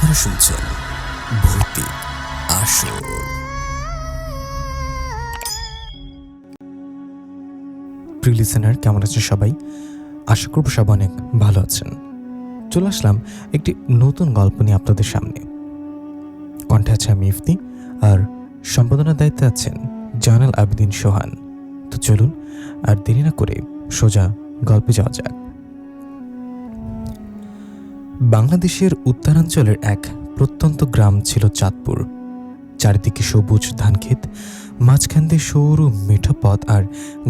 আপনারা শুনছেন ভৌতিক আসর। প্রিয় লিসেনার, কেমন আছেন সবাই? আশা করব সব অনেক ভালো আছেন। চলে আসলাম একটি নতুন গল্প নিয়ে আপনাদের সামনে। কণ্ঠে আছে আমি ইফতি, আর সম্পাদনার দায়িত্বে আছেন জয়নাল আবেদিন সোহান। তো চলুন আর দেরি না করে সোজা গল্পে যাওয়া যাক। বাংলাদেশের উত্তরাঞ্চলের এক প্রত্যন্ত গ্রাম ছিল চাঁদপুর। চারিদিকে সবুজ ধানক্ষেত, মাঝখান দিয়ে সরু মেঠো পথ, আর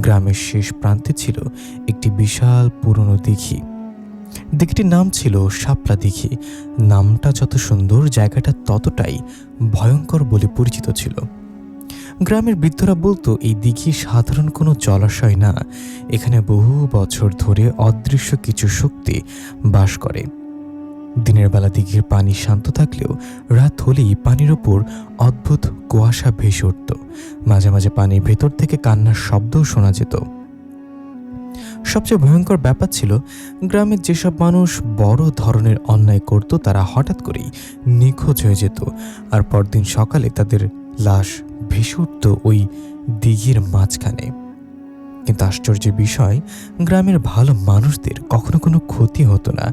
গ্রামের শেষ প্রান্তে ছিল একটি বিশাল পুরনো দিঘি। দিঘিটির নাম ছিল শাপলা দিঘি। নামটা যত সুন্দর, জায়গাটা ততটাই ভয়ঙ্কর বলে পরিচিত ছিল। গ্রামের বৃদ্ধরা বলতো এই দিঘি সাধারণ কোনো জলাশয় না, এখানে বহু বছর ধরে অদৃশ্য কিছু শক্তি বাস করে। দিনের বেলা দিঘির পানি শান্ত থাকলেও রাত হলেই পানির ওপর অদ্ভুত কুয়াশা ভেসে উঠত। মাঝে মাঝে পানির ভেতর থেকে কান্নার শব্দও শোনা যেত। সবচেয়ে ভয়ঙ্কর ব্যাপার ছিল, গ্রামের যেসব মানুষ বড় ধরনের অন্যায় করত তারা হঠাৎ করেই নিখোঁজ হয়ে যেত, আর পরদিন সকালে তাদের লাশ ভেসে উঠত ওই দিঘির মাঝখানে। কিন্তু আশ্চর্যের বিষয়, গ্রামের ভালো মানুষদের কখনো কোনো ক্ষতি হতো না।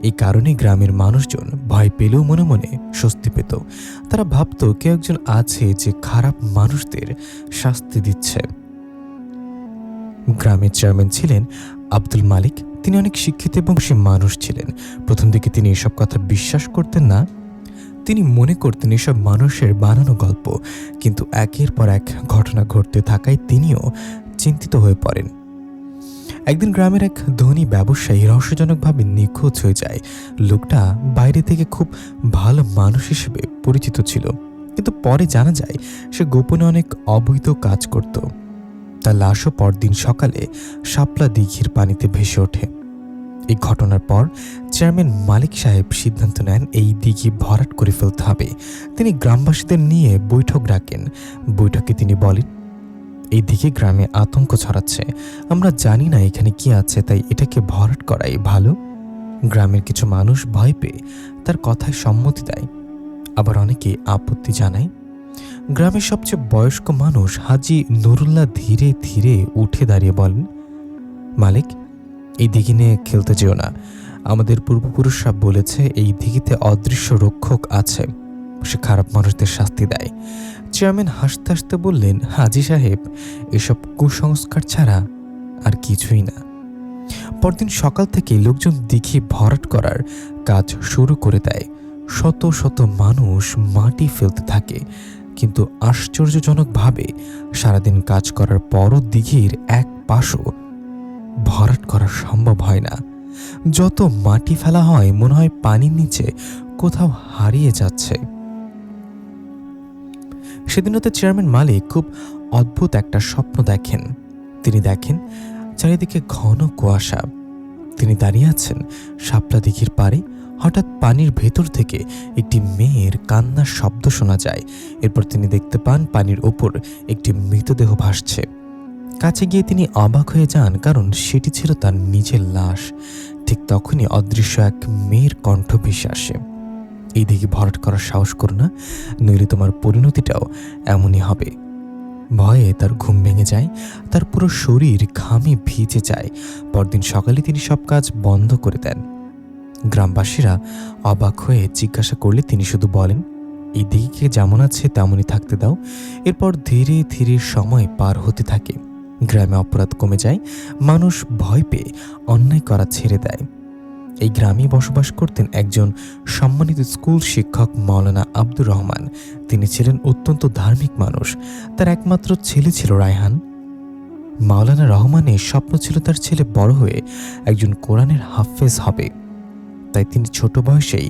এই কারণে গ্রামের মানুষজন ভয় পেলেও মনে মনে স্বস্তি পেত। তারা ভাবত কেউ একজন আছে যে খারাপ মানুষদের শাস্তি দিচ্ছে। গ্রামের চেয়ারম্যান ছিলেন আব্দুল মালিক। তিনি অনেক শিক্ষিত এবং সে মানুষ ছিলেন। প্রথম দিকে তিনি এসব কথা বিশ্বাস করতেন না। তিনি মনে করতেন এসব মানুষের বানানো গল্প। কিন্তু একের পর এক ঘটনা ঘটতে থাকায় তিনিও চিন্তিত হয়ে পড়েন। একদিন গ্রামের এক ধনী ব্যবসায়ী রহস্যজনকভাবে নিখোঁজ হয়ে যায়। লোকটা বাইরে থেকে খুব ভালো মানুষ হিসেবে পরিচিত ছিল, কিন্তু পরে জানা যায় সে গোপনে অনেক অবৈধ কাজ করত। তার লাশও পরদিন সকালে শাপলা দিঘির পানিতে ভেসে ওঠে। এই ঘটনার পর চেয়ারম্যান মালিক সাহেব সিদ্ধান্ত নেন এই দিঘি ভরাট করে ফেলতে হবে। তিনি গ্রামবাসীদের নিয়ে বৈঠক ডাকেন। বৈঠকে তিনি বলেন, এই দিকে গ্রামে আতঙ্ক ছড়াচ্ছে, আমরা জানি না এখানে কি আছে, তাই এটাকে ভরাট করাই ভালো। গ্রামের কিছু মানুষ ভয় পেয়ে তার কথায় সম্মতি দেয়, আবার অনেকে আপত্তি জানায়। গ্রামের সবচেয়ে বয়স্ক মানুষ হাজি নুরুল্লাহ ধীরে ধীরে উঠে দাঁড়িয়ে বলেন, মালিক, এই দিঘি নিয়ে খেলতে যেও না। আমাদের পূর্বপুরুষরা বলেছে এই দিঘিতে অদৃশ্য রক্ষক আছে, সে খারাপ মানুষদের শাস্তি দেয়। চেয়ারম্যান হাসতে হাসতে বললেন, হাজি সাহেব, এসব কুসংস্কার ছাড়া আর কিছুই না। পরদিন সকাল থেকে লোকজন দিঘি ভরাট করার কাজ শুরু করে দেয়। শত শত মানুষ মাটি ফেলতে থাকে, কিন্তু আশ্চর্যজনকভাবে সারাদিন কাজ করার পরও দিঘির এক পাশও ভরাট করা সম্ভব হয় না। যত মাটি ফেলা হয় মনে হয় পানির নিচে কোথাও হারিয়ে যাচ্ছে। সেদিন রাতে চেয়ারম্যান মালিক খুব অদ্ভুত একটা স্বপ্ন দেখেন। তিনি দেখেন চারিদিকে ঘন কুয়াশা। তিনি দাঁড়িয়ে আছেন শাপলা দিঘির পাড়ে। হঠাৎ পানির ভেতর থেকে একটি মেয়ের কান্নার শব্দ শোনা যায়। এরপর তিনি দেখতে পান পানির ওপর একটি মৃতদেহ ভাসছে। কাছে গিয়ে তিনি অবাক হয়ে যান, কারণ সেটি ছিল তার নিজের লাশ। ঠিক তখনই অদৃশ্য এক মেয়ের কণ্ঠ ভেসে আসে, এই দিকে ভরাট করার সাহস করো না, নইলে তোমার পরিণতিটাও এমনই হবে। ভয়ে তার ঘুম ভেঙে যায়, তার পুরো শরীর ঘামে ভিজে যায়। পরদিন সকালে তিনি সব কাজ বন্ধ করে দেন। গ্রামবাসীরা অবাক হয়ে জিজ্ঞাসা করলে তিনি শুধু বলেন, এই দিকে যেমন আছে তেমনই থাকতে দাও। এরপর ধীরে ধীরে সময় পার হতে থাকে। গ্রামে অপরাধ কমে যায়, মানুষ ভয় পেয়ে অন্যায় করা ছেড়ে দেয়। এই গ্রামে বসবাস করতেন একজন সম্মানিত স্কুল শিক্ষক মাওলানা আব্দুর রহমান। তিনি ছিলেন অত্যন্ত ধার্মিক মানুষ। তার একমাত্র ছেলে ছিল রায়হান। মাওলানা রহমানের স্বপ্ন ছিল তার ছেলে বড় হয়ে একজন কোরআনের হাফেজ হবে। তাই তিনি ছোট বয়সেই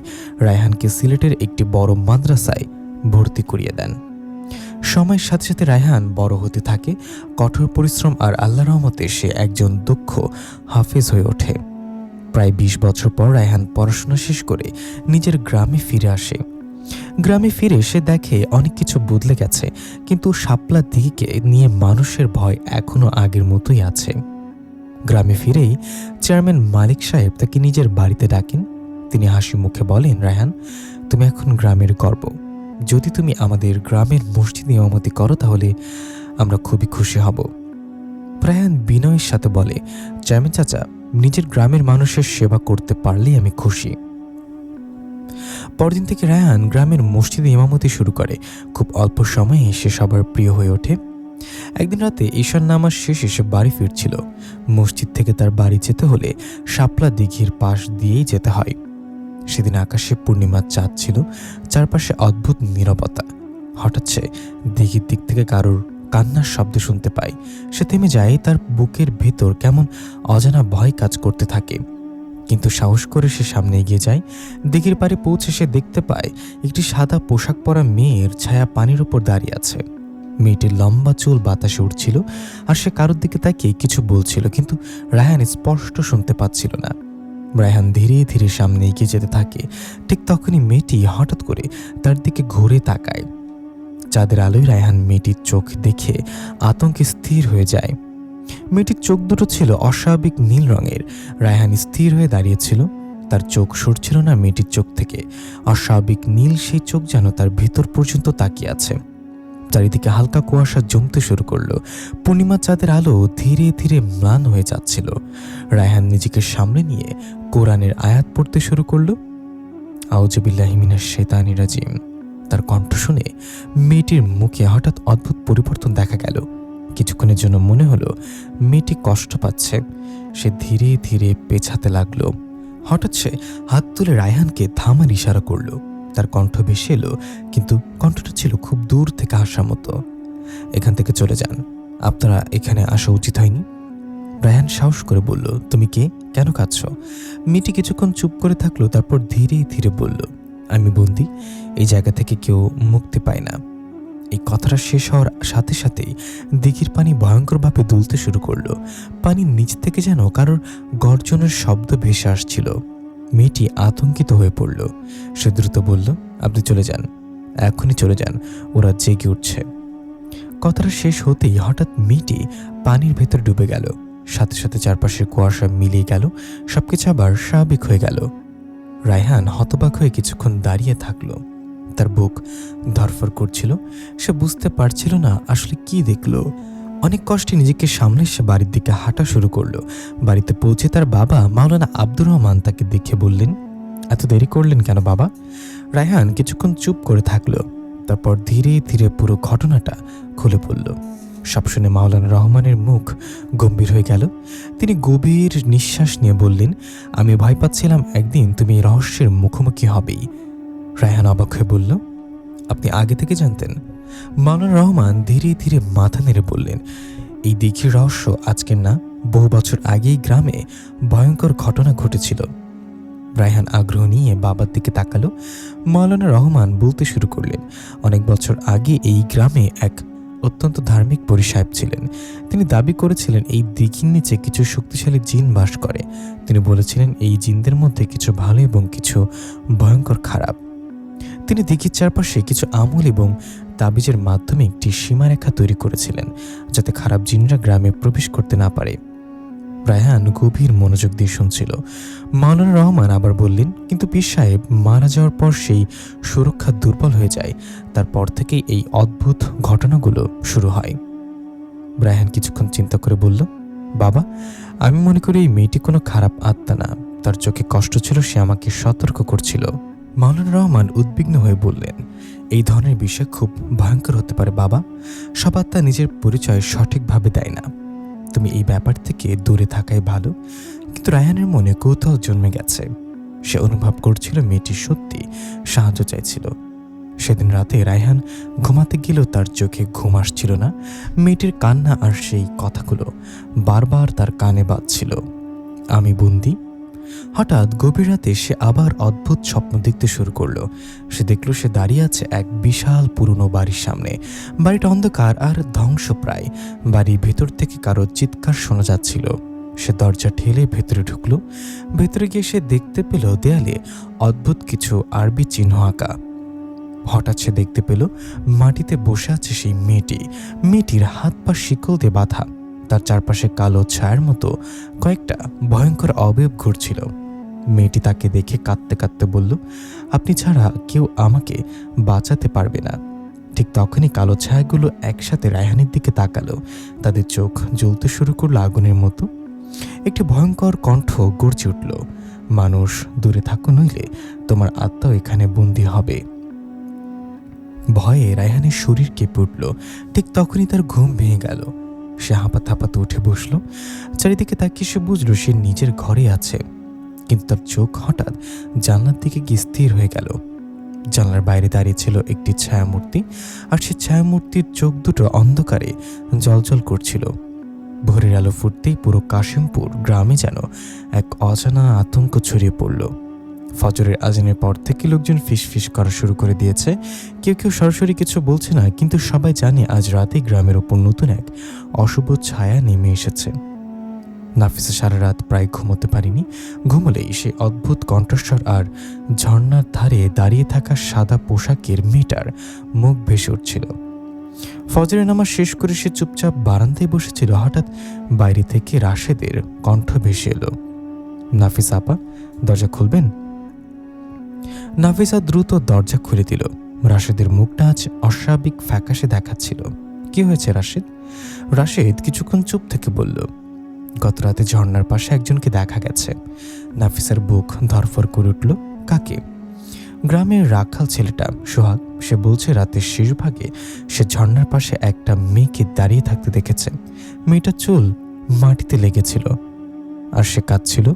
রায়হানকে সিলেটের একটি বড় মাদ্রাসায় ভর্তি করিয়ে দেন। সময়ের সাথে সাথে রায়হান বড় হতে থাকে। কঠোর পরিশ্রম আর আল্লাহর রহমতে সে একজন দক্ষ হাফেজ হয়ে ওঠে। প্রায় 20 বছর পর রায়হান পড়াশোনা শেষ করে নিজের গ্রামে ফিরে আসে। গ্রামে ফিরে সে দেখে অনেক কিছু বদলে গেছে, কিন্তু শাপলা দিঘিকে নিয়ে মানুষের ভয় এখনো আগের মতোই আছে। গ্রামে ফিরেই চেয়ারম্যান মালিক সাহেব তাকে নিজের বাড়িতে ডাকেন। তিনি হাসি মুখে বলেন, রায়হান, তুমি এখন গ্রামের গর্ব। যদি তুমি আমাদের গ্রামের মসজিদে ইমামতি করো তাহলে আমরা খুবই খুশি হব। রায়হান বিনয়ের সাথে বলে, চেয়ারম্যান চাচা, নিজের গ্রামের মানুষের সেবা করতে পারলেই আমি খুশি। পরদিন থেকে রায়হান গ্রামের মসজিদে ইমামতি শুরু করে। খুব অল্প সময়ে সে সবার প্রিয় হয়ে ওঠে। একদিন রাতে ঈশার নামাজ শেষে সে বাড়ি ফিরছিল। মসজিদ থেকে তার বাড়ি যেতে হলে শাপলা দিঘির পাশ দিয়েই যেতে হয়। সেদিন আকাশে পূর্ণিমার চাঁদ ছিল, চারপাশে অদ্ভুত নীরবতা। হঠাৎ সে দিঘির দিক থেকে কারোর কান্নার শব্দ শুনতে পায়। সে থেমে যায়। তার বুকের ভেতর কেমন অজানা ভয় কাজ করতে থাকে, কিন্তু সাহস করে সে সামনে এগিয়ে যায়। দিঘির পাড়ে পৌঁছে সে দেখতে পায় একটি সাদা পোশাক পরা মেয়ের ছায়া পানির উপর দাঁড়িয়ে আছে। মেয়েটির লম্বা চুল বাতাসে উঠছিল, আর সে কারোর দিকে তাকিয়ে কিছু বলছিল, কিন্তু রায়হান স্পষ্ট শুনতে পাচ্ছিল না। রায়হান ধীরে ধীরে সামনে এগিয়ে যেতে থাকে। ঠিক তখনই মেয়েটি হঠাৎ করে তার দিকে ঘুরে তাকায়। চাঁদের আলোয় রায়হান মেয়েটির চোখ দেখে আতঙ্কে স্থির হয়ে যায়। মেয়েটির চোখ দুটো ছিল অস্বাভাবিক নীল রঙের। রায়হান স্থির হয়ে দাঁড়িয়েছিল। তার চোখ সরছিল না মেয়েটির চোখ থেকে। অস্বাভাবিক নীল সেই চোখ যেন তার ভেতর পর্যন্ত তাকিয়ে আছে। চারিদিকে হালকা কুয়াশা জমতে শুরু করলো। পূর্ণিমা চাঁদের আলো ধীরে ধীরে ম্লান হয়ে যাচ্ছিল। রায়হান নিজেকে সামনে নিয়ে কোরআনের আয়াত পড়তে শুরু করলো। আউযু বিল্লাহি মিনাশ শাইতানির রাজিম। তার কণ্ঠ শুনে মেয়েটির মুখে হঠাৎ অদ্ভুত পরিবর্তন দেখা গেল। কিছুক্ষণের জন্য মনে হলো মেয়েটি কষ্ট পাচ্ছে। সে ধীরে ধীরে পেছাতে লাগলো। হঠাৎ সে হাত তুলে রায়হানকে থামার ইশারা করলো। তার কণ্ঠ ভেসে এলো, কিন্তু কণ্ঠটা ছিল খুব দূর থেকে আসার মতো। এখান থেকে চলে যান, আপনারা এখানে আসা উচিত হয়নি। রায়হান সাহস করে বলল, তুমি কে, কেন কাঁদছ? মেয়েটি কিছুক্ষণ চুপ করে থাকলো, তারপর ধীরে ধীরে বলল, আমি বন্দি, এই জায়গা থেকে কেউ মুক্তি পায় না। এই কথাটা শেষ হওয়ার সাথে সাথেই দিঘির পানি ভয়ঙ্করভাবে দুলতে শুরু করলো। পানির নিচ থেকে যেন কারোর গর্জনের শব্দ ভেসে আসছিল। মেয়েটি আতঙ্কিত হয়ে পড়ল। সে দ্রুত বলল, আপনি চলে যান, এখনই চলে যান, ওরা জেগে উঠছে। কথাটা শেষ হতেই হঠাৎ মেয়েটি পানির ভেতর ডুবে গেল। সাথে সাথে চারপাশের কুয়াশা মিলিয়ে গেল, সবকিছু আবার স্বাভাবিক হয়ে গেল। রায়হান হতবাক হয়ে কিছুক্ষণ দাঁড়িয়ে থাকলো। তার বুক ধরফর করছিল। সে বুঝতে পারছিল না আসলে কি দেখলো। অনেক কষ্টে নিজেকে সামলে সে বাড়ির দিকে হাঁটা শুরু করলো। বাড়িতে পৌঁছে তার বাবা মাওলানা আব্দুর রহমান তাকে দেখে বললেন, এত দেরি করলেন কেন বাবা? রায়হান কিছুক্ষণ চুপ করে থাকলো। তারপর ধীরে ধীরে পুরো ঘটনাটা খুলে পড়ল। সব শুনে মাওলানা রহমানের মুখ গম্ভীর হয়ে গেল। তিনি গভীর নিঃশ্বাস নিয়ে বললেন, আমি ভয় পাচ্ছিলাম একদিন তুমি এই রহস্যের মুখোমুখি হবেই। রায়হান অবাক হয়ে বলল, আপনি আগে থেকে জানতেন? মাওলানা রহমান ধীরে ধীরে মাথা নেড়ে বললেন, এই দিঘির রহস্য আজকের না, বহু বছর আগেই গ্রামে ভয়ঙ্কর ঘটনা ঘটেছিল। রায়হান আগ্রহ নিয়ে বাবার দিকে তাকালো। মাওলানা রহমান বলতে শুরু করলেন, অনেক বছর আগে এই গ্রামে এক অত্যন্ত ধার্মিক পরী সাহেব ছিলেন। তিনি দাবি করেছিলেন এই দিঘির নিচে কিছু শক্তিশালী জিন বাস করে। তিনি বলেছিলেন এই জিনদের মধ্যে কিছু ভালো এবং কিছু ভয়ঙ্কর খারাপ। তিনি দিঘির চারপাশে কিছু আমল এবং তাবিজের মাধ্যমে একটি সীমারেখা তৈরি করেছিলেন, যাতে খারাপ জিনরা গ্রামে প্রবেশ করতে না পারে। রায়হান গভীর মনোযোগ দিয়ে শুনছিল। মাওলানা রহমান আবার বললেন, কিন্তু পীর সাহেব মারা যাওয়ার পর সেই সুরক্ষা দুর্বল হয়ে যায়। তারপর থেকেই এই অদ্ভুত ঘটনাগুলো শুরু হয়। রায়হান কিছুক্ষণ চিন্তা করে বলল, বাবা, আমি মনে করি এই মেয়েটি কোনো খারাপ আত্মা না, তার চোখে কষ্ট ছিল, সে আমাকে সতর্ক করছিল। মাওলানা রহমান উদ্বিগ্ন হয়ে বললেন, এই ধরনের বিষয় খুব ভয়ঙ্কর হতে পারে বাবা। সব আত্মা নিজের পরিচয় সঠিকভাবে দেয় না। তুমি এই ব্যাপার থেকে দূরে থাকাই ভালো। কিন্তু রায়হানের মনে কৌতূহল জন্মে গেছে। সে অনুভব করছিল মেয়েটি সত্যি সাহায্য চাইছিল। সেদিন রাতে রায়হান ঘুমাতে গেলেও তার চোখে ঘুম আসছিল না। মেয়েটির কান্না আর সেই কথাগুলো বারবার তার কানে বাজছিল, আমি বন্দি। হঠাৎ গভীর রাতে সে আবার অদ্ভুত স্বপ্ন দেখতে শুরু করলো। সে দেখল সে দাঁড়িয়ে আছে এক বিশাল পুরনো বাড়ির সামনে। বাড়িটা অন্ধকার আর ধ্বংসপ্রায়। বাড়ির ভেতর থেকে কারো চিৎকার শোনা যাচ্ছিল। সে দরজা ঠেলে ভেতরে ঢুকলো। ভেতরে গিয়ে সে দেখতে পেল দেয়ালে অদ্ভুত কিছু আরবি চিহ্ন আঁকা। হঠাৎ সে দেখতে পেল মাটিতে বসে আছে সেই মেয়েটি। মেয়েটির হাত পা শিকল দিয়ে বাঁধা। তার চারপাশে কালো ছায়ার মতো কয়েকটা ভয়ঙ্কর অবয়ব ঘুরছিল। মেয়েটি তাকে দেখে কাঁদতে কাঁদতে বলল, আপনি ছাড়া কেউ আমাকে বাঁচাতে পারবে না। ঠিক তখনই কালো ছায়াগুলো একসাথে রায়হানের দিকে তাকালো। তাদের চোখ জ্বলতে শুরু করলো আগুনের মতো। একটি ভয়ঙ্কর কণ্ঠ গর্জে উঠল, মানুষ দূরে থাকো, নইলে তোমার আত্মাও এখানে বন্দী হবে। ভয়ে রায়হানের শরীর কেঁপে উঠল। ঠিক তখনই তার ঘুম ভেঙে গেল। সে হাঁপাতে হাঁপাতে উঠে বসল। চারিদিকে তাকিয়ে সে বুঝল সে নিজের ঘরে আছে, কিন্তু তার চোখ হঠাৎ জানলার দিকে গিয়ে স্থির হয়ে গেল। জানলার বাইরে দাঁড়িয়ে ছিল একটি ছায়ামূর্তি, আর সে ছায়ামূর্তির চোখ দুটো অন্ধকারে জ্বলজ্বল করছিল। ভোরের আলো ফুটতেই পুরো কাশিমপুর গ্রামে যেন এক অজানা আতঙ্ক ছড়িয়ে পড়ল। ফজরের আজানের পর থেকে লোকজন ফিসফিস করা শুরু করে দিয়েছে। কেউ কেউ সরাসরি কিছু বলছে না, কিন্তু সবাই জানে আজ রাতে গ্রামের ওপর নতুন এক অশুভ ছায়া নেমে এসেছে। নাফিসা সারা রাত প্রায় ঘুমোতে পারেনি। ঘুমলেই সে অদ্ভুত কণ্ঠস্বর আর ঝর্ণার ধারে দাঁড়িয়ে থাকা সাদা পোশাকের মেয়েটার মুখ ভেসে উঠছিল। ফজরের নামাজ শেষ করে সে চুপচাপ বারান্দায় বসেছিল। হঠাৎ বাইরে থেকে রাশেদের কণ্ঠ ভেসে এলো, নাফিসা আপা, দরজা খুলবেন? নাফিসা দ্রুত দরজা খুলে দিল। রাশেদের মুখটা আজ অস্বাভাবিক ফ্যাকাশে দেখাচ্ছিল। কি হয়েছে রাশেদ? রাশেদ কিছুক্ষণ চুপ থেকে বলল, গত রাতে ঝর্ণার পাশে একজনকে দেখা গেছে। নাফিসার বুক ধরফর করে উঠল। কাকে? গ্রামের রাখাল ছেলেটা সোহাগ। সে বলছে রাতের শেষ ভাগে সে ঝর্ণার পাশে একটা মেয়েকে দাঁড়িয়ে থাকতে দেখেছে। মেয়েটার চুল মাটিতে লেগেছিল আর সে কাঁদছিল।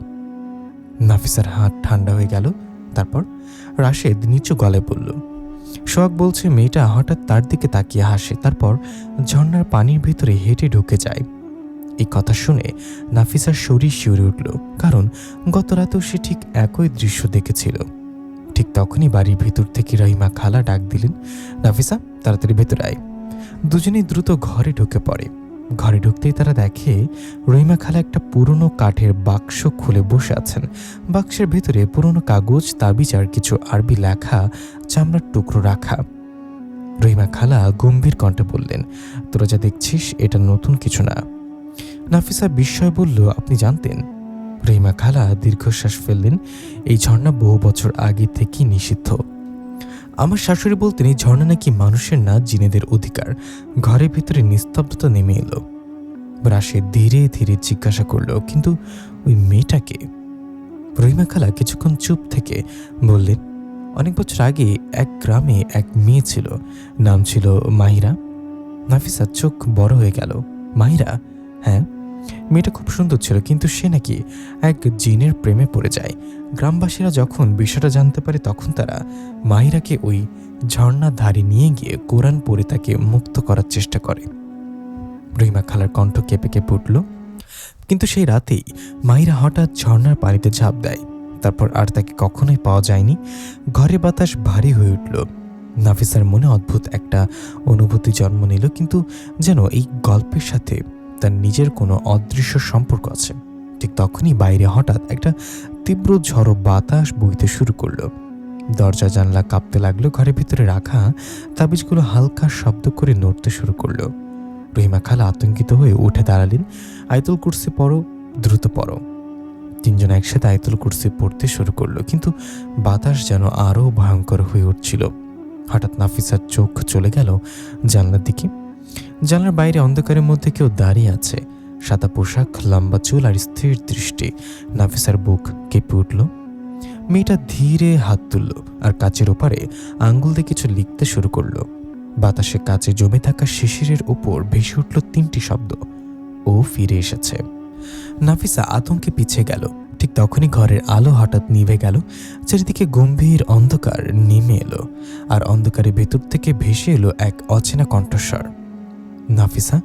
নাফিসার হাত ঠান্ডা হয়ে গেল। তারপর রাশেদ নিচু গলায় বলল, সোহাগ বলছে মেয়েটা হঠাৎ তার দিকে তাকিয়ে হাসে, তারপর ঝর্ণার পানির ভিতরে হেঁটে ঢুকে যায়। এই কথা শুনে নাফিসার শরীর শিউরে উঠল, কারণ গত রাতেও সে ঠিক একই দৃশ্য দেখেছিল। ঠিক তখনই বাড়ির ভেতর থেকে রহিমা খালা ডাক দিলেন, নাফিসা, তাড়াতাড়ি ভেতরে আয়। দুজনেই দ্রুত ঘরে ঢুকে পড়ে। ঘরে ঢুকতেই তারা দেখে রহিমা খালা একটা পুরনো কাঠের বাক্স খুলে বসে আছেন। বাক্সের ভেতরে পুরনো কাগজ, তাবিজ আর কিছু আরবি লেখা চামড়ার টুকরো রাখা। রহিমা খালা গম্ভীর কণ্ঠে বললেন, তোরা যা দেখছিস এটা নতুন কিছু না। নাফিসা বিস্ময় বলল, আপনি জানতেন? রহিমা খালা দীর্ঘশ্বাস ফেললেন, এই ঝর্ণা বহু বছর আগে থেকেই নিষিদ্ধ। আমার শাশুড়ি বলতেন এই ঝর্ণা নাকি মানুষের না, জিনেদের অধিকার। ঘরের ভিতরে নিস্তব্ধতা নেমে এলো। রাশেদ ধীরে ধীরে জিজ্ঞাসা করল, কিন্তু ওই মেয়েটাকে? রহিমা খালা কিছুক্ষণ চুপ থেকে বললেন, অনেক বছর আগে এক গ্রামে এক মেয়ে ছিল, নাম ছিল মাহিরা। নাফিসার চোখ বড় হয়ে গেল। মাহিরা? হ্যাঁ, মেয়েটা খুব সুন্দর ছিল, কিন্তু সে নাকি এক জিনের প্রেমে পড়ে যায়। গ্রামবাসীরা যখন বিষয়টা জানতে পারে তখন তারা মাহিরাকে ওই ঝর্ণার ধারে নিয়ে গিয়ে কোরআন পড়ে তাকে মুক্ত করার চেষ্টা করে। রহিমা খালার কণ্ঠ কেঁপে কেঁপে উঠল। কিন্তু সেই রাতেই মাহিরা হঠাৎ ঝর্ণার পানিতে ঝাঁপ দেয়। তারপর আর তাকে কখনোই পাওয়া যায়নি। ঘরে বাতাস ভারী হয়ে উঠল। নাফিসার মনে অদ্ভুত একটা অনুভূতি জন্ম নিল, কিন্তু যেন এই গল্পের সাথে তার নিজের কোনো অদৃশ্য সম্পর্ক আছে। ঠিক তখনই বাইরে হঠাৎ একটা তীব্র ঝড়ো বাতাস বইতে শুরু করলো। দরজা জানলা কাঁপতে লাগলো। ঘরের ভিতরে রাখা তাবিজগুলো হালকা শব্দ করে নড়তে শুরু করলো। রহিমা খালা আতঙ্কিত হয়ে উঠে দাঁড়ালেন। আয়াতুল কুরসি পড়ো, দ্রুত পড়ো। তিনজন একসাথে আয়াতুল কুরসি পড়তে শুরু করলো, কিন্তু বাতাস যেন আরও ভয়ঙ্কর হয়ে উঠছিল। হঠাৎ নাফিসার চোখ চলে গেল জানলার দিকে। জানলার বাইরে অন্ধকারের মধ্যে কেউ দাঁড়িয়ে আছে। সাদা পোশাক, লম্বা চুল আর স্থির দৃষ্টি। নাফিসার বুক কেঁপে উঠল। মেয়েটা ধীরে হাত তুলল আর কাচের ওপারে আঙ্গুল দিয়ে কিছু লিখতে শুরু করলো। বাতাসে কাচে জমে থাকা শিশিরের উপর ভেসে উঠল তিনটি শব্দ, ও ফিরে এসেছে। নাফিসা আতঙ্কে পিছিয়ে গেল। ঠিক তখনই ঘরের আলো হঠাৎ নিভে গেল। চারিদিকে গম্ভীর অন্ধকার নেমে এলো, আর অন্ধকারের ভেতর থেকে ভেসে এলো এক অচেনা কণ্ঠস্বর, নাফিসা,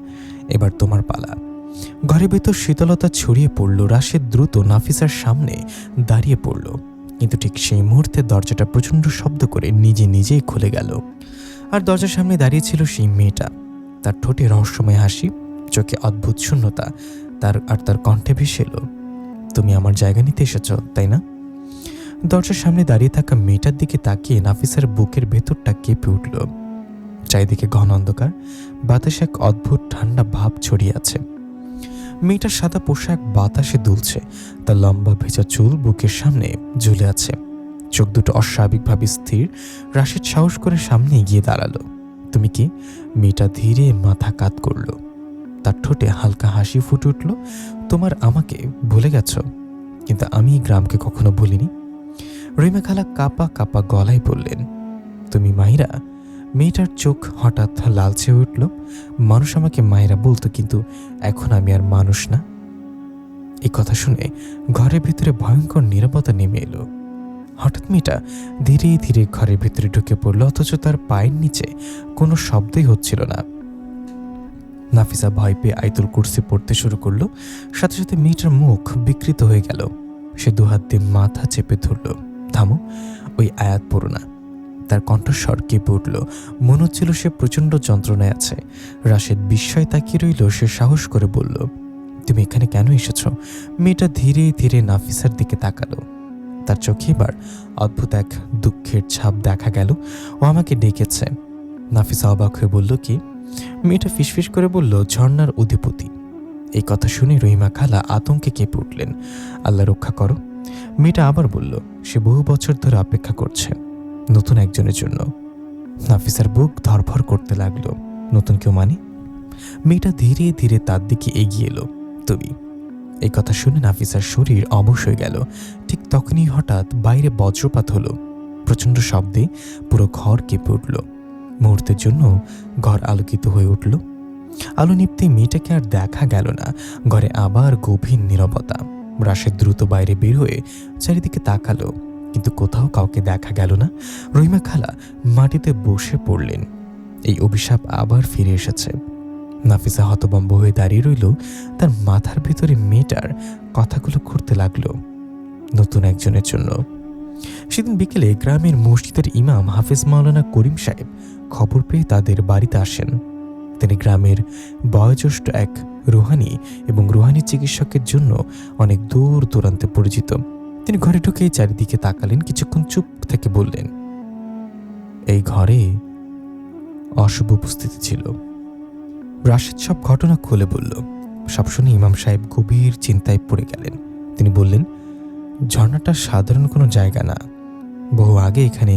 এবার তোমার পালা। ঘরের ভেতর শীতলতা ছড়িয়ে পড়ল। রাশেদ দ্রুত নাফিসার সামনে দাঁড়িয়ে পড়ল, কিন্তু ঠিক সেই মুহূর্তে দরজাটা প্রচণ্ড শব্দ করে নিজে নিজেই খুলে গেল। আর দরজার সামনে দাঁড়িয়ে ছিল সেই মেয়েটা। তার ঠোঁটে রহস্যময় হাসি, চোখে অদ্ভুত শূন্যতা, তার কণ্ঠে ভেসে এলো, তুমি আমার জায়গা নিতে এসেছ, তাই না? দরজার সামনে দাঁড়িয়ে থাকা মেয়েটার দিকে তাকিয়ে নাফিসার বুকের ভেতরটা কেঁপে উঠল। চারিদিকে ঘন অন্ধকার, বাতাসে এক অদ্ভুত ঠান্ডা ভাব ছড়িয়ে আছে। মেয়েটার সাদা পোশাক বাতাসে দুলছে, তার লম্বা ভেজা চুল বুকের সামনে ঝুলে আছে, চোখ দুটো অস্বাভাবিকভাবে স্থির। রাশেদ সাহস করে সামনে এগিয়ে দাঁড়ালো। তুমি কি? মেয়েটা ধীরে মাথা কাত করল, তার ঠোঁটে হালকা হাসি ফুটে উঠল। তোমার আমাকে ভুলে গেছ? কিন্তু আমি এই গ্রামকে কখনো ভুলিনি। রহিমা খালা কাপা কাপা গলায় বললেন, তুমি মাহিরা? মেয়েটার চোখ হঠাৎ লালচে উঠল। মানুষ আমাকে মাহিরা বলতো, কিন্তু এখন আমি আর মানুষ না। এই কথা শুনে ঘরের ভিতরে ভয়ঙ্কর নীরবতা নেমে এলো। হঠাৎ মেয়েটা ধীরে ধীরে ঘরের ভিতরে ঢুকে পড়ল, অথচ তার পায়ের নিচে কোনো শব্দই হচ্ছিল না। নাফিসা ভয় পেয়ে আয়াতুল কুরসি পড়তে শুরু করলো। সাথে সাথে মেয়েটার মুখ বিকৃত হয়ে গেল। সে দুহাত দিয়ে মাথা চেপে ধরল। থামো, ওই আয়াত পড়ো না। তার কণ্ঠস্বর কেঁপে উঠল, মনে হচ্ছিল সে প্রচণ্ড যন্ত্রণায় আছে। রাশেদ বিস্ময় তাকিয়ে রইল। সে সাহস করে বলল, তুমি এখানে কেন এসেছ? মেয়েটা ধীরে ধীরে নাফিসার দিকে তাকালো। তার চোখে এবার অদ্ভুত এক দুঃখের ছাপ দেখা গেল। ও আমাকে ডেকেছে। নাফিসা অবাক হয়ে বলল, কি? মেয়েটা ফিসফিস করে বলল, ঝর্ণার অধিপতি। এই কথা শুনে রহিমা খালা আতঙ্কে কেঁপে উঠলেন। আল্লাহ রক্ষা করো। মেয়েটা আবার বলল, সে বহু বছর ধরে অপেক্ষা করছে নতুন একজনের জন্য। নাফিসার বুক ধরফর করতে লাগলো। নতুন কেউ মানে? মেয়েটা ধীরে ধীরে তার দিকে এগিয়ে এলো। তুমি? এই কথা শুনে নাফিসার শরীর অবশ হয়ে গেল। ঠিক তখনই হঠাৎ বাইরে বজ্রপাত হলো। প্রচণ্ড শব্দে পুরো ঘর কেঁপে উঠল। মুহূর্তের জন্য ঘর আলোকিত হয়ে উঠল। আলো নিভতেই মেয়েটাকে আর দেখা গেল না। ঘরে আবার গভীর নীরবতা। রাশেদ দ্রুত বাইরে বের হয়ে চারিদিকে তাকালো, কিন্তু কোথাও কাউকে দেখা গেল না। রহিমা খালা মাটিতে বসে পড়লেন। এই অভিশাপ আবার ফিরে এসেছে। নাফিসা হতভম্ব হয়ে দাঁড়িয়ে রইল। তার মাথার ভিতরে মেয়েটার কথাগুলো ঘুরতে লাগলো, নতুন একজনের জন্য। সেদিন বিকেলে গ্রামের মসজিদের ইমাম হাফেজ মাওলানা করিম সাহেব খবর পেয়ে তাদের বাড়িতে আসেন। তিনি গ্রামের বয়োজ্যেষ্ঠ এক রুহানি এবং রুহানি চিকিৎসকের জন্য অনেক দূর দূরান্তে পরিচিত। তিনি ঘরে ঢুকে চারিদিকে তাকালেন, কিছুক্ষণ চুপ থেকে বললেন, এই ঘরে অশুভ উপস্থিতি ছিল। রাশেদ সব ঘটনা খুলে বলল। সব শুনে ইমাম সাহেব গভীর চিন্তায় পড়ে গেলেন। তিনি বললেন, ঝর্ণাটা সাধারণ কোনো জায়গা না। বহু আগে এখানে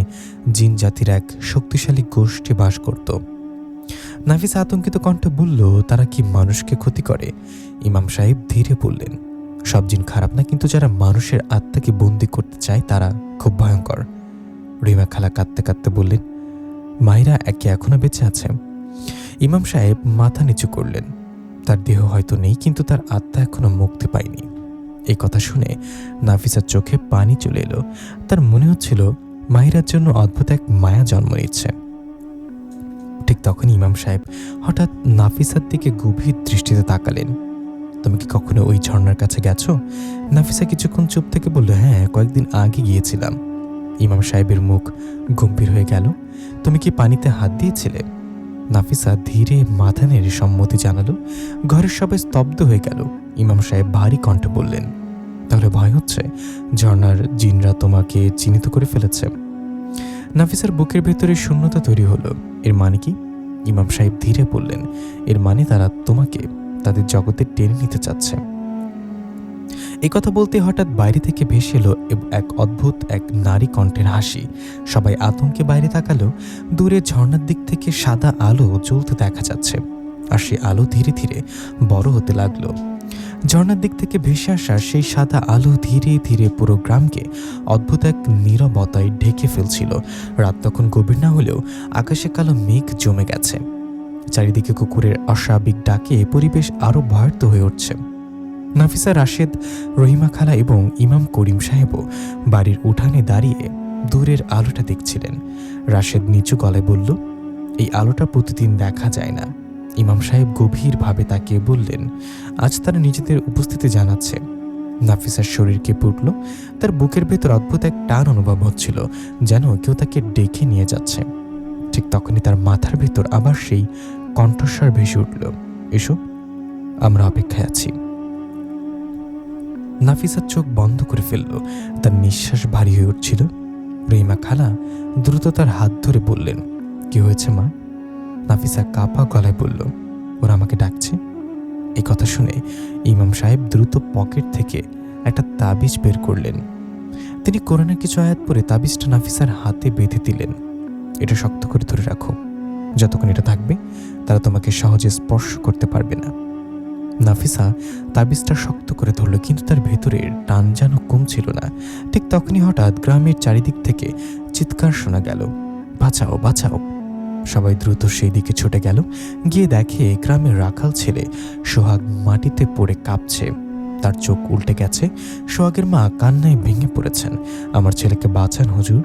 জিন জাতির এক শক্তিশালী গোষ্ঠী বাস করত। নাফিসা আতঙ্কিত কণ্ঠে বলল, তারা কি মানুষকে ক্ষতি করে? ইমাম সাহেব ধীরে বললেন, সব জিন খারাপ না, কিন্তু যারা মানুষের আত্মাকে বন্দি করতে চায় তারা খুব ভয়ঙ্কর। রহিমা খালা কাঁদতে কাঁদতে বললেন, মাহিরা একে এখনো বেঁচে আছে? ইমাম সাহেব মাথা নিচু করলেন। তার দেহ হয়তো নেই, কিন্তু তার আত্মা এখনো মুক্তি পায়নি। এই কথা শুনে নাফিসার চোখে পানি চলে এলো। তার মনে হচ্ছিল মাহিরার জন্য অদ্ভুত এক মায়া জন্ম নিচ্ছে। ঠিক তখন ইমাম সাহেব হঠাৎ নাফিসার দিকে গভীর দৃষ্টিতে তাকালেন। তুমি কি কখনো ওই ঝর্ণার কাছে গেছো? নাফিসা কিছুক্ষণ চুপ থেকে বলল, হ্যাঁ, কয়েকদিন আগে গিয়েছিলাম। ইমাম সাহেবের মুখ গম্ভীর হয়ে গেল। তুমি কি পানিতে হাত দিয়েছিলে? নাফিসা ধীরে মাথা নেড়ে সম্মতি জানালো। ঘরের সবাই স্তব্ধ হয়ে গেল। ইমাম সাহেব ভারী কণ্ঠে বললেন, তাহলে ভয় হচ্ছে ঝর্ণার জিনরা তোমাকে চিহ্নিত করে ফেলেছে? নাফিসার বুকের ভেতরে শূন্যতা তৈরি হলো। এর মানে কি? ইমাম সাহেব ধীরে বললেন, এর মানে তারা তোমাকে তাদের জগতে টেনে নিতে চাচ্ছে। এই কথা বলতে হঠাৎ বাইরে থেকে ভেসে এলো এক অদ্ভুত এক নারী কণ্ঠের হাসি। সবাই আতঙ্কে বাইরে তাকালো। দূরে ঝর্ণার দিক থেকে সাদা আলো জ্বলতে দেখা যাচ্ছে, আর সেই আলো ধীরে ধীরে বড় হতে লাগলো। ঝর্ণার দিক থেকে ভেসে আসা সেই সাদা আলো ধীরে ধীরে পুরো গ্রামকে অদ্ভুত এক নীরবতায় ঢেকে ফেলছিল। রাত তখন গভীর না হলেও আকাশে কালো মেঘ জমে গেছে। চারিদিকে কুকুরের অস্বাভাবিক ডাকে পরিবেশ আরো ভয়ার্থ হয়ে উঠছে। নাফিসা, রাশেদ, রহিমা খালা এবং ইমাম করিম সাহেবও বাড়ির উঠানে দাঁড়িয়ে দূরের আলোটা দেখছিলেন। রাশেদ নিচু গলায় বলল, এই আলোটা প্রতিদিন দেখা যায় না। ইমাম সাহেব গভীরভাবে তাকিয়ে বললেন, আজ তারা নিজেদের উপস্থিতি জানাচ্ছে। নাফিসার শরীর কেঁপে উঠল। তার বুকের ভেতর অদ্ভুত এক টান অনুভব হচ্ছিল, যেন কেউ তাকে ডেকে নিয়ে যাচ্ছে। ঠিক তখনই তার মাথার ভেতর আবার সেই কণ্ঠস্বর ভেসে উঠল, এসো, আমরা অপেক্ষায় আছি। নাফিসার চোখ বন্ধ করে ফেলল। তার নিঃশ্বাস ভারী হয়ে উঠছিল। রহিমা খালা দ্রুত তার হাত ধরে বললেন, কি হয়েছে মা? নাফিসা কাঁপা গলায় বলল, ওরা আমাকে ডাকছে। এই কথা শুনে ইমাম সাহেব দ্রুত পকেট থেকে একটা তাবিজ বের করলেন। তিনি কোরআনের কিছু আয়াত পড়ে তাবিজটা নাফিসার হাতে বেঁধে দিলেন। এটা শক্ত করে ধরে রাখো, যতক্ষণ এটা থাকবে তারা তোমাকে সহজে স্পর্শ করতে পারবে না। নাফিসা তাবিজটা শক্ত করে ধরল, কিন্তু তার ভেতরের টান যেন কমছিল না। ঠিক তখনই হঠাৎ গ্রামের চারিদিক থেকে চিৎকার শোনা গেল, বাঁচাও বাঁচাও। সবাই দ্রুত সেই দিকে ছুটে গেল। গিয়ে দেখে গ্রামের রাখাল ছেলে সোহাগ মাটিতে পড়ে কাঁপছে, তার চোখ উল্টে গেছে। সোহাগের মা কান্নায় ভেঙে পড়েছেন, আমার ছেলেকে বাঁচান হুজুর।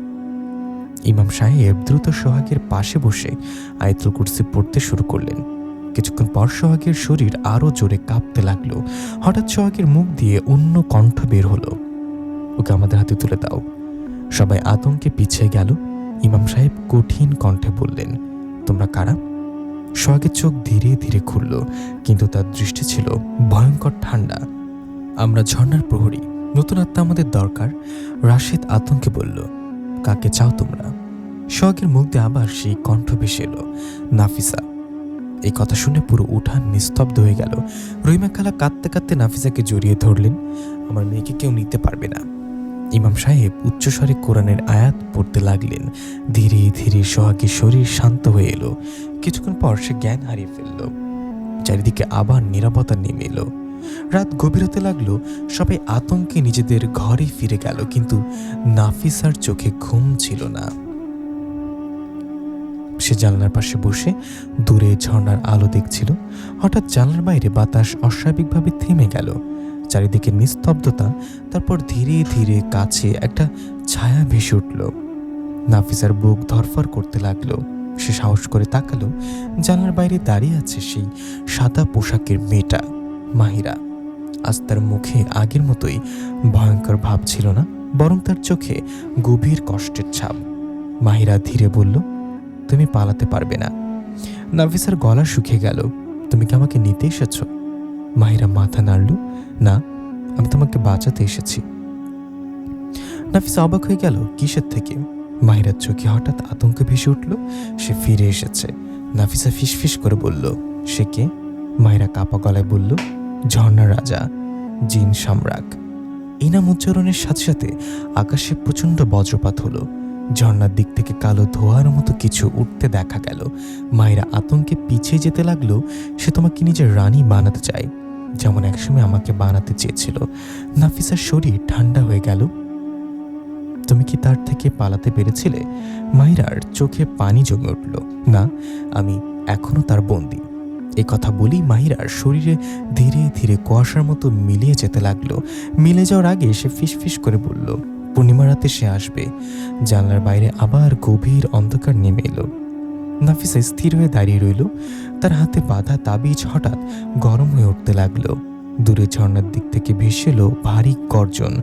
ইমাম সাহেব দ্রুত সোহাগের পাশে বসে আয়াতুল কুরসি পড়তে শুরু করলেন। কিছুক্ষণ পর সোহাগের শরীর আরো জোরে কাঁপতে লাগলো। হঠাৎ সোহাগের মুখ দিয়ে অন্য কণ্ঠ বের হলো, ওকে আমাদের হাতে তুলে দাও। সবাই আতঙ্কে পিছিয়ে গেল। ইমাম সাহেব কঠিন কণ্ঠে বললেন, তোমরা কারা? সোহাগের চোখ ধীরে ধীরে খুলল, কিন্তু তার দৃষ্টি ছিল ভয়ঙ্কর ঠান্ডা। আমরা ঝর্ণার প্রহরী, নতুন আত্মা আমাদের দরকার। রাশেদ আতঙ্কে বলল, কাকে চাও তোমরা? সোহাগের মুখ দিয়ে আবার সেই কণ্ঠ ভেসে এলো, নাফিসা। এই কথা শুনে পুরো উঠান নিস্তব্ধ হয়ে গেল। রহিমা খালা কাঁদতে কাঁদতে নাফিসাকে জড়িয়ে ধরলেন, আমার মেয়েকে কেউ নিতে পারবে না। ইমাম সাহেব উচ্চস্বরে কোরআনের আয়াত পড়তে লাগলেন। ধীরে ধীরে সোহাগের শরীর শান্ত হয়ে এলো। কিছুক্ষণ পর সে জ্ঞান হারিয়ে ফেলল। চারিদিকে আবার নীরবতা নেমে এলো। রাত গভীর হতে লাগলো। সবাই আতঙ্কে নিজেদের ঘরে ফিরে গেল, কিন্তু নাফিসার চোখে ঘুম ছিল না। সে জানলার পাশে বসে দূরে ঝর্ণার আলো দেখছিল। হঠাৎ জানলার বাইরে বাতাস অস্বাভাবিকভাবে থেমে গেল। চারিদিকে নিস্তব্ধতা। তারপর ধীরে ধীরে কাছে একটা ছায়া ভেসে উঠল। নাফিসার বুক ধরফর করতে লাগলো। সে সাহস করে তাকালো। জানলার বাইরে দাঁড়িয়ে আছে সেই সাদা পোশাকের মেয়েটা, মাহিরা। আজ তার মুখে আগের মতোই ভয়ঙ্কর ভাব ছিল না, বরং তার চোখে গভীর কষ্টের ছাপ। মাহিরা ধীরে বলল, তুমি পালাতে পারবে না। নাফিসার গলা শুকিয়ে গেল, তুমি কি আমাকে নিতে এসেছো? মাহিরা মাথা নাড়ল, না, আমি তোমাকে বাঁচাতে এসেছি। নাফিসা অবাক হয়ে গেল, কিসের থেকে? মাহিরার চোখে হঠাৎ আতঙ্ক ভেসে উঠল। সে ফিরে এসেছে। নাফিসা ফিসফিস করে বলল, সে কে? মাহিরা কাঁপা গলায় বলল, ঝর্ণার রাজা, জিন সম্রাট। এই নাম উচ্চারণের সাথে সাথে আকাশে প্রচণ্ড বজ্রপাত হলো। ঝর্ণার দিক থেকে কালো ধোঁয়ার মতো কিছু উঠতে দেখা গেল। মাহিরা আতঙ্কে পিছিয়ে যেতে লাগলো। সে তোমাকে নিজের রানী বানাতে চায়, যেমন একসময় আমাকে বানাতে চেয়েছিল। নাফিসার শরীর ঠান্ডা হয়ে গেল। তুমি কি তার থেকে পালাতে পেরেছিলে? মাহিরার চোখে পানি জমে উঠল, না, আমি এখনো তার বন্দী। এই কথা বলি মাহিরার শরীরে ধীরে ধীরে কুয়াশার মতো মিলিয়ে যেতে লাগলো। মিলে যাওয়ার আগে সে ফিসফিস করে বলল, পূর্ণিমা রাতে সে আসবে। জানলার বাইরে আবার গভীর অন্ধকার নেমে এলো। নাফিসা স্থির হয়ে দাঁড়িয়ে রইল। তার হাতে বাঁধা তাবিজ হঠাৎ গরম হয়ে উঠতে লাগলো। দূরে ঝর্ণার দিক থেকে ভেসে এলো ভারী গর্জন।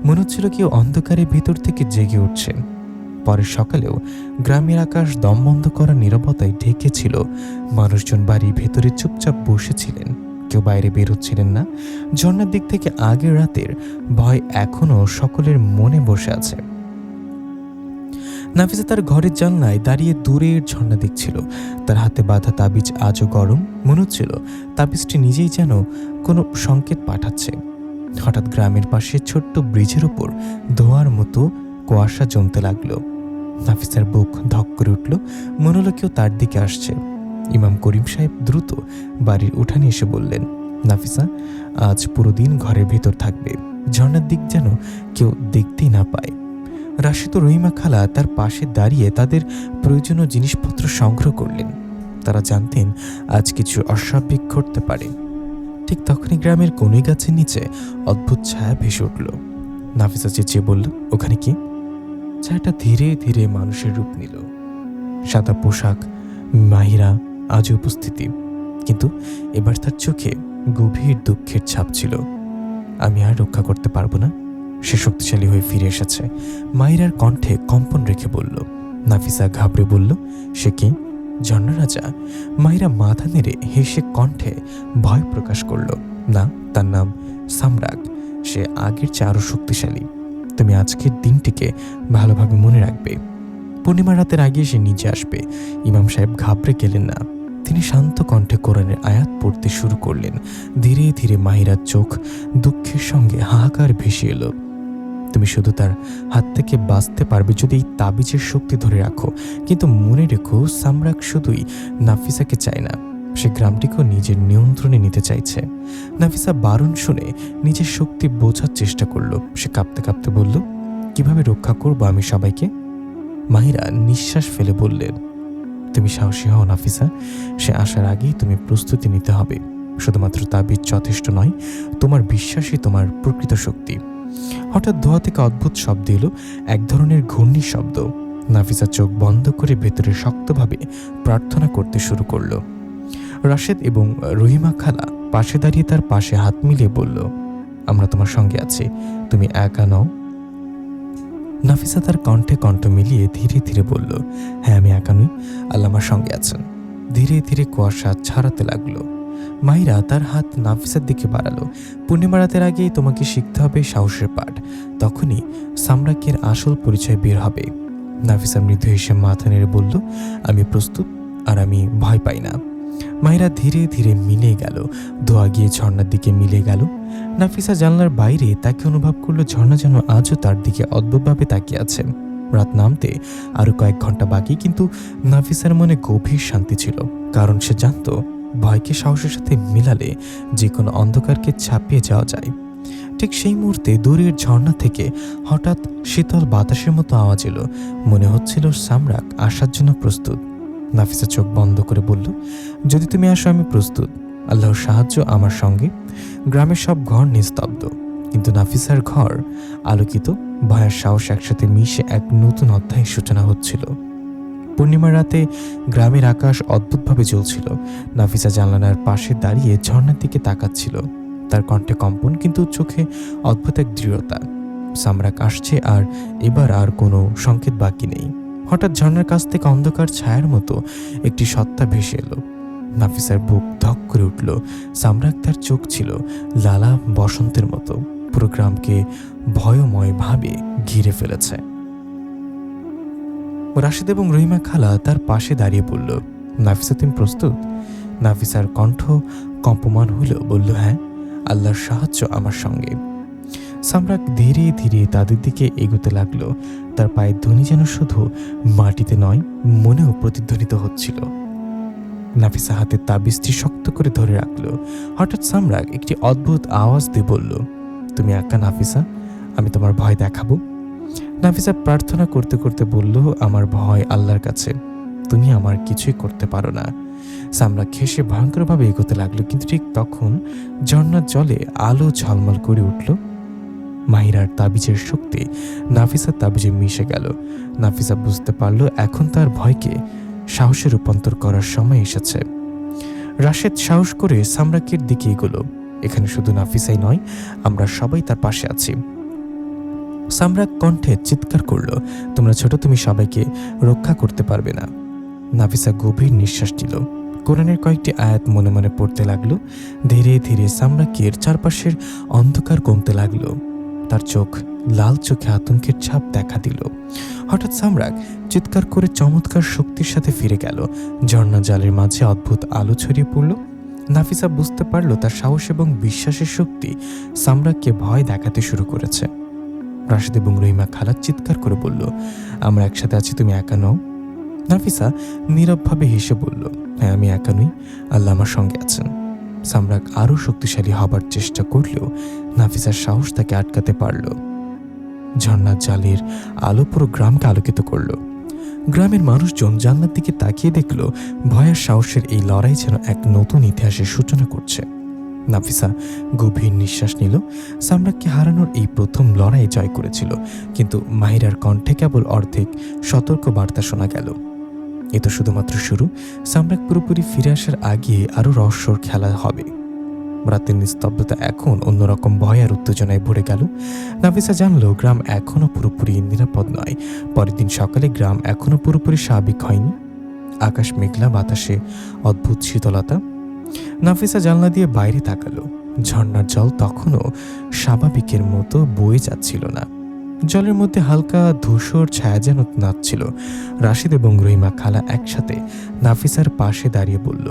মনে হচ্ছিল কেউ অন্ধকারের ভেতর থেকে জেগে উঠছে। পরের সকালেও গ্রামের আকাশ দমবন্ধ করা নীরবতায় ঢেকেছিল। মানুষজন বাড়ির ভেতরে চুপচাপ বসেছিলেন, কেউ বাইরে বেরোচ্ছিলেন না। ঝর্ণার দিক থেকে আগের রাতের ভয় এখনো সকলের মনে বসে আছে। নাফিসা তার ঘরের জানলায় দাঁড়িয়ে দূরের ঝর্ণা দেখছিল। তার হাতে বাঁধা তাবিজ আজও গরম। মনে হচ্ছিল তাবিজটি নিজেই যেন কোনো সংকেত পাঠাচ্ছে। হঠাৎ গ্রামের পাশে ছোট্ট ব্রিজের ওপর ধোঁয়ার মতো কুয়াশা জমতে লাগলো। নাফিসার বুক ধক করে উঠল। মনে হলো কেউ তার দিকে আসছে। ইমাম করিম সাহেব দ্রুত বাড়ির উঠানে এসে বললেন, নাফিসা আজ পুরো দিন ঘরের ভেতর থাকবে, ঝর্ণার দিক যেন কেউ দেখতেই না পায়। রাশেদ ও রহিমা খালা তার পাশে দাঁড়িয়ে তাদের প্রয়োজনীয় জিনিসপত্র সংগ্রহ করলেন। তারা জানতেন আজ কিছু অস্বাভাবিক ঘটতে পারে। ঠিক তখনই গ্রামের কনুই গাছের নিচে অদ্ভুত ছায়া ভেসে উঠল। নাফিসা চেঁচিয়ে বলল, ওখানে কি? ছায়াটা ধীরে ধীরে মানুষের রূপ নিল। সাদা পোশাক, মাহিরা আজ উপস্থিতি, কিন্তু এবার তার চোখে গভীর দুঃখের ছাপ ছিল। আমি আর রক্ষা করতে পারবো না, সে শক্তিশালী হয়ে ফিরে এসেছে। মাহিরার কণ্ঠে কম্পন রেখে বলল। নাফিসা ঘাবড়ে বলল, সে কি? ঝর্ণা রাজা। মাহিরা মাথা নেড়ে হেসে কণ্ঠে ভয় প্রকাশ করল, না, তার নাম সম্রাট। সে আগের চেয়ে আরো শক্তিশালী। তুমি আজকের দিনটিকে ভালোভাবে মনে রাখবে। পূর্ণিমা রাতের আগে সে নিচে আসবে। ইমাম সাহেব ঘাবড়ে গেলেন না, তিনি শান্ত কণ্ঠে কোরআনের আয়াত পড়তে শুরু করলেন। ধীরে ধীরে মাহিরার চোখ দুঃখের সঙ্গে হাহাকার ভেসে এলো। তুমি শুধু তার হাত থেকে বাঁচতে পারবে যদি এই তাবিজের শক্তি ধরে রাখো। কিন্তু মনে রেখো, সামরাক শুধুই নাফিসাকে চায় না, সে গ্রামটিকেও নিজের নিয়ন্ত্রণে নিতে চাইছে। নাফিসা বারণ শুনে নিজের শক্তি বোঝার চেষ্টা করলো। সে কাঁপতে কাঁপতে বলল, কিভাবে রক্ষা করবো আমি সবাইকে? মাহিরা নিঃশ্বাস ফেলে বললেন, তুমি সাহসী হও নাফিসা, সে আসার আগেই তুমি প্রস্তুতি নিতে হবে। শুধুমাত্র তাবিজ যথেষ্ট নয়, তোমার বিশ্বাসই তোমার প্রকৃত শক্তি। হঠাৎ ধোয়া থেকে অদ্ভুত শব্দ এলো, এক ধরনের ঘূর্ণি শব্দ। নাফিসা চোখ বন্ধ করে ভেতরে শক্তভাবে প্রার্থনা করতে শুরু করলো। রাশেদ এবং রহিমা খালা পাশে দাঁড়িয়ে তার পাশে হাত মিলিয়ে বলল, আমরা তোমার সঙ্গে আছি, তুমি একা নও। নাফিসা তার কণ্ঠে কণ্ঠ মিলিয়ে ধীরে ধীরে বলল, হ্যাঁ আমি একা নই, আল্লাহ আমার সঙ্গে আছেন। ধীরে ধীরে কুয়াশা ছাড়াতে লাগলো। মাহিরা তার হাত নাফিসার দিকে বাড়ালো। পূর্ণিমা রাতের আগেই তোমাকে শিখতে হবে সাহসের পাঠ, তখনই সামরাকের আসল পরিচয় বের হবে। নাফিসা মৃদু হেসে মাথা নেড়ে বলল, আমি প্রস্তুত, আর আমি ভয় পাই না। মাহিরা ধীরে ধীরে মিলে গেল, ধোয়া গিয়ে ঝর্ণার দিকে মিলে গেল। নাফিসা জানলার বাইরে তাকে অনুভব করলো, ঝর্ণা যেন আজও তার দিকে অদ্ভুতভাবে তাকিয়ে আছে। রাত নামতে আরো কয়েক ঘন্টা বাকি, কিন্তু নাফিসার মনে গভীর শান্তি ছিল, কারণ সে জানত ভয়কে সাহসের সাথে মিলালে যে কোনো অন্ধকারকে ছাপিয়ে যাওয়া যায়। ঠিক সেই মুহূর্তে দূরের ঝর্ণা থেকে হঠাৎ শীতল বাতাসের মতো আওয়াজ এলো। মনে হচ্ছিল সামরাক আসার জন্য প্রস্তুত। নাফিসা চোখ বন্ধ করে বলল, যদি তুমি আসো আমি প্রস্তুত, আল্লাহর সাহায্য আমার সঙ্গে। গ্রামের সব ঘর নিস্তব্ধ, কিন্তু নাফিসার ঘর আলোকিত। ভয়ের সাহস একসাথে মিশে এক নতুন অধ্যায়ের সূচনা হচ্ছিল। পূর্ণিমার রাতে গ্রামের আকাশ অদ্ভুতভাবে জ্বলছিল। নাফিসা জানালার পাশে দাঁড়িয়ে ঝর্ণার দিকে তাকাচ্ছিল, তার কণ্ঠে কম্পন, কিন্তু চোখে অদ্ভুত এক দৃঢ়তা। সামরাক আসছে, আর এবার আর কোনো সংকেত বাকি নেই। হঠাৎ ঝর্ণার কাছ থেকে অন্ধকার ছায়ার মতো একটি সত্তা ভেসে এলো। নাফিসার বুক ধক করে উঠল। সামরাক তার চোখ ছিল লালা বসন্তের মতো, পুরো গ্রামকে ভয়ময় ভাবে ঘিরে ফেলেছে। রাশেদ এবং রহিমা খালা তার পাশে দাঁড়িয়ে বলল, নাফিসা তুমি প্রস্তুত? নাফিসার কণ্ঠ কম্পমান হলেও বলল, হ্যাঁ, আল্লাহর সাহায্য আমার সঙ্গে। সামরাক ধীরে ধীরে তাদের দিকে এগোতে লাগলো। তার পায়ের ধ্বনি যেন শুধু মাটিতে নয়, মনেও প্রতিধ্বনিত হচ্ছিল। নাফিসা হাতের তাবিজটি শক্ত করে ধরে রাখলো। হঠাৎ সামরাক একটি অদ্ভুত আওয়াজ দিয়ে বলল, তুমি একা নাফিসা, আমি তোমার ভয় দেখাবো। নাফিসা প্রার্থনা করতে করতে বলল, আমার ভয় আল্লাহর কাছে, তুমি আমার কিছুই করতে পারো না। সামরাক হেসে ভয়ঙ্করভাবে এগোতে লাগলো, কিন্তু ঠিক তখন ঝর্ণার জলে আলো ঝলমল করে উঠল। মাহিরার তাবিজের শক্তি নাফিসার তাবিজে মিশে গেল। নাফিসা বুঝতে পারল এখন তার ভয়কে সাহসে রূপান্তর করার সময় এসেছে। রাশেদ সাহস করে সামরাকের দিকে এগোলো। এখানে শুধু নাফিসাই নয়, আমরা সবাই তার পাশে আছি। সামরাক কণ্ঠে চিৎকার করল, তোমরা ছোট, তুমি সবাইকে রক্ষা করতে পারবে না। নাফিসা গভীর নিঃশ্বাস নিল, কোরআনের কয়েকটি আয়াত মনে মনে পড়তে লাগলো। ধীরে ধীরে সামরাকের চারপাশের অন্ধকার কমতে লাগলো। তার চোখ লাল চোখে আতঙ্কের ছাপ দেখা দিল। হঠাৎ সামরাক চিৎকার করে চমৎকার শক্তির সাথে ফিরে গেল। ঝর্ণা জালের মাঝে অদ্ভুত আলো ছড়িয়ে পড়ল। নাফিসা বুঝতে পারল তার সাহস এবং বিশ্বাসের শক্তি সামরাককে ভয় দেখাতে শুরু করেছে। রাশেদ এবং রহিমা খালা চিৎকার করে বলল, আমরা একসাথে আছি, তুমি একা নও। নাফিসা নীরবভাবে হেসে বলল, হ্যাঁ আমি একা নই, আল্লাহ আমার সঙ্গে আছেন। সামরাক আরও শক্তিশালী হবার চেষ্টা করলেও নাফিসার সাহস তাকে আটকাতে পারল। ঝর্ণার জালের আলো পুরো গ্রামকে আলোকিত করল। গ্রামের মানুষজন জানলার দিকে তাকিয়ে দেখল ভয়ের সাহসের এই লড়াই যেন এক নতুন ইতিহাসের সূচনা করছে। নাফিসা গভীর নিঃশ্বাস নিল। সামরাককে হারানোর এই প্রথম লড়াই জয় করেছিল, কিন্তু মাহিরার কণ্ঠে কেবল অর্ধেক সতর্ক বার্তা শোনা গেল। এ তো শুধুমাত্র শুরু। সামরাক পুরোপুরি ফিরে আসার আগে আরও রহস্যর খেলা হবে। রাতের নিস্তব্ধতা এখন অন্যরকম ভয় আর উত্তেজনায় ভরে গেল। নাফিসা জানল গ্রাম এখনো পুরোপুরি নিরাপদ নয়। পরের দিন সকালে গ্রাম এখনো পুরোপুরি স্বাভাবিক হয়নি। আকাশ মেঘলা, বাতাসে অদ্ভুত শীতলতা। নাফিসা জানলা দিয়ে বাইরে তাকালো। ঝর্ণার জল তখনও স্বাভাবিকের মতো বয়ে যাচ্ছিল না। জলের মধ্যে হালকা ধূসর ছায়া যেন নাচছিল। রাশিদ এবং রহিমা খালা একসাথে নাফিসার পাশে দাঁড়িয়ে বলল,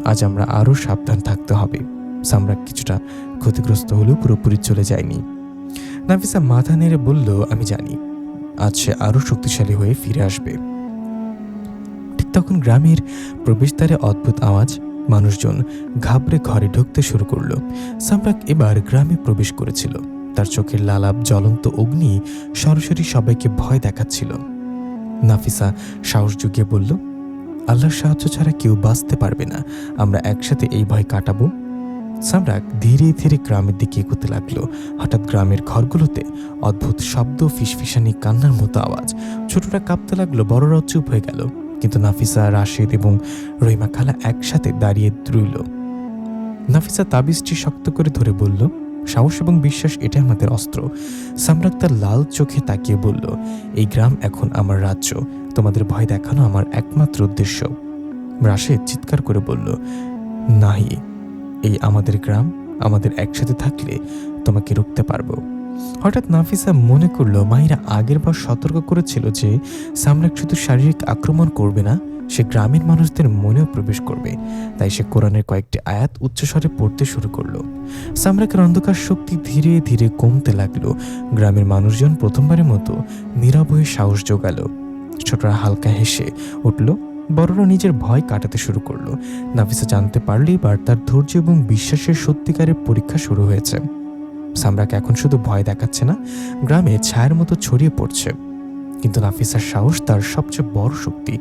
আজ আমরা আরও সাবধান থাকতে হবে। সামরাক কিছুটা ক্ষতিগ্রস্ত হলেও পুরোপুরি চলে যায়নি। নাফিসা মাথা নেড়ে বলল, আমি জানি আজ সে আরও শক্তিশালী হয়ে ফিরে আসবে। ঠিক তখন গ্রামের প্রবেশদ্বারে অদ্ভুত আওয়াজ, মানুষজন ঘাবড়ে ঘরে ঢুকতে শুরু করলো। সামরাক এবার গ্রামে প্রবেশ করেছিল। তার চোখের লালাপ জ্বলন্ত অগ্নি সরাসরি সবাইকে ভয় দেখাচ্ছিল। নাফিসা সাহস জুগিয়ে বলল, আল্লাহর সাহায্য ছাড়া কেউ বাঁচতে পারবে না, আমরা একসাথে এই ভয় কাটাবো। সামরাক ধীরে ধীরে গ্রামের দিকে এগোতে লাগলো। হঠাৎ গ্রামের ঘরগুলোতে অদ্ভুত শব্দ, ফিসফিসানি, কান্নার মতো আওয়াজ। ছোটরা কাঁপতে লাগলো, বড়রাও চুপ হয়ে গেল। কিন্তু নাফিসা, রাশেদ এবং রহিমা খালা একসাথে দাঁড়িয়ে রইল। নাফিসা তাবিজটি শক্ত করে ধরে বলল, সাহস এবং বিশ্বাস, এটা আমাদের অস্ত্র। সামরাক তার লাল চোখে তাকিয়ে বলল, এই গ্রাম এখন আমার রাজ্য, তোমাদের ভয় দেখানো আমার একমাত্র উদ্দেশ্য। রাশেদ চিৎকার করে বলল, নাহি, এই আমাদের গ্রাম, আমাদের একসাথে থাকলে তোমাকে রুখতে পারবো। হঠাৎ নাফিসা মনে করলো, মাহিরা আগের বার সতর্ক করেছিল যে সামরাক শুধু শারীরিক আক্রমণ করবে না, সে গ্রামের মানুষদের মনেও প্রবেশ করবে। তাই সে কোরআনের কয়েকটি আয়াত উচ্চস্বরে পড়তে শুরু করলো। সামরাকের অন্ধকার শক্তি ধীরে ধীরে কমতে লাগলো। গ্রামের মানুষজন প্রথমবারের মতো নীরব হয়ে সাহস জোগালো। ছোটরা হালকা হেসে উঠল, বড়রা নিজের ভয় কাটাতে শুরু করলো। নাফিসা জানতে পারলে এবার তার ধৈর্য এবং বিশ্বাসের সত্যিকারের পরীক্ষা শুরু হয়েছে। সামরাক এখন শুধু ভয় দেখাচ্ছে না, গ্রামে ছায়ার মতো ছড়িয়ে পড়ছে। কিন্তু নাফিসার সাহস তার সবচেয়ে বড় শক্তি।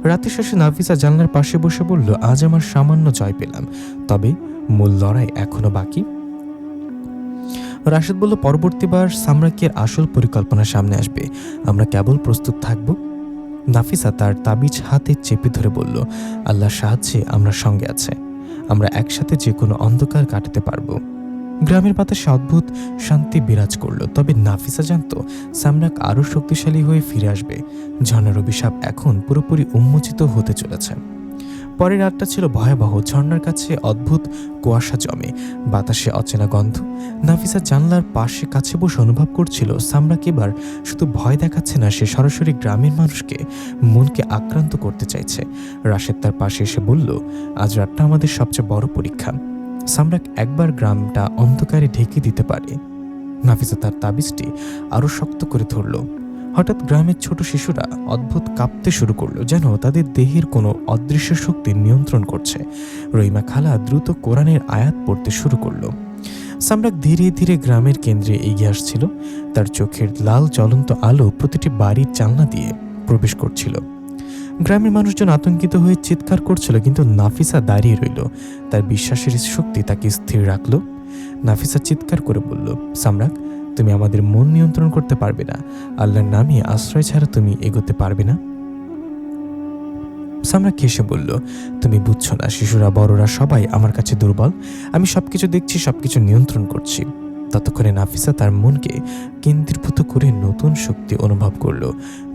রাতের শেষে নাফিসা জানলার পাশে বসে বলল, আজ আমার সামান্য জয় পেলাম, তবে মূল লড়াই এখনো বাকি। রাশেদ বলল, পরবর্তীবার সামরাকের আসল পরিকল্পনা সামনে আসবে, আমরা কেবল প্রস্তুত থাকব। নাফিসা তার তাবিজ হাতে চেপে ধরে বলল, আল্লাহর সাহায্যে আমরা সঙ্গে আছে, আমরা একসাথে যে কোনো অন্ধকার কাটাতে পারবো। গ্রামের বাতাসে অদ্ভুত শান্তি বিরাজ করল। তবে নাফিসা জানত সামরাক আরও শক্তিশালী হয়ে ফিরে আসবে। ঝর্ণার অভিশাপ এখন পুরোপুরি উন্মোচিত হতে চলেছে। পরের রাতটা ছিল ভয়াবহ। ঝর্ণার কাছে অদ্ভুত কুয়াশা জমে, বাতাসে অচেনা গন্ধ। নাফিসা জানলার পাশে কাছে বসে অনুভব করছিল সামরাক এবার শুধু ভয় দেখাচ্ছে না, সে সরাসরি গ্রামের মানুষকে, মনকে আক্রান্ত করতে চাইছে। রাশেদ তার পাশে এসে বলল, আজ রাতটা আমাদের সবচেয়ে বড় পরীক্ষা। সামরাক একবার গ্রামটা অন্ধকারে ঢেকে দিতে পারে। নাফিসা তার তাবিজটি আরো শক্ত করে ধরল। হঠাৎ গ্রামের ছোট শিশুরা অদ্ভুত কাঁপতে শুরু করলো, যেন তাদের দেহের কোনো অদৃশ্য শক্তি নিয়ন্ত্রণ করছে। রহিমা খালা দ্রুত কোরআনের আয়াত পড়তে শুরু করলো। সামরাক ধীরে ধীরে গ্রামের কেন্দ্রে এগিয়ে আসছিল। তার চোখের লাল জ্বলন্ত আলো প্রতিটি বাড়ির জানলা দিয়ে প্রবেশ করছিল। গ্রামের মানুষজন আতঙ্কিত হয়ে চিৎকার করছিল, কিন্তু নাফিসা দাঁড়িয়ে রইল। তার বিশ্বাসের শক্তি তাকে স্থির রাখল। নাফিসা চিৎকার করে বলল, সামরাক, তুমি আমাদের মন নিয়ন্ত্রণ করতে পারবে না, আল্লাহর নামে আশ্রয় ছাড়া তুমি এগোতে পারবে না। সামরাক হেসে বলল, তুমি বুঝছো না, শিশুরা, বড়রা সবাই আমার কাছে দুর্বল। আমি সবকিছু দেখছি, সবকিছু নিয়ন্ত্রণ করছি। ততক্ষণে নাফিসা তার মনকে কেন্দ্রীভূত করে নতুন শক্তি অনুভব করল।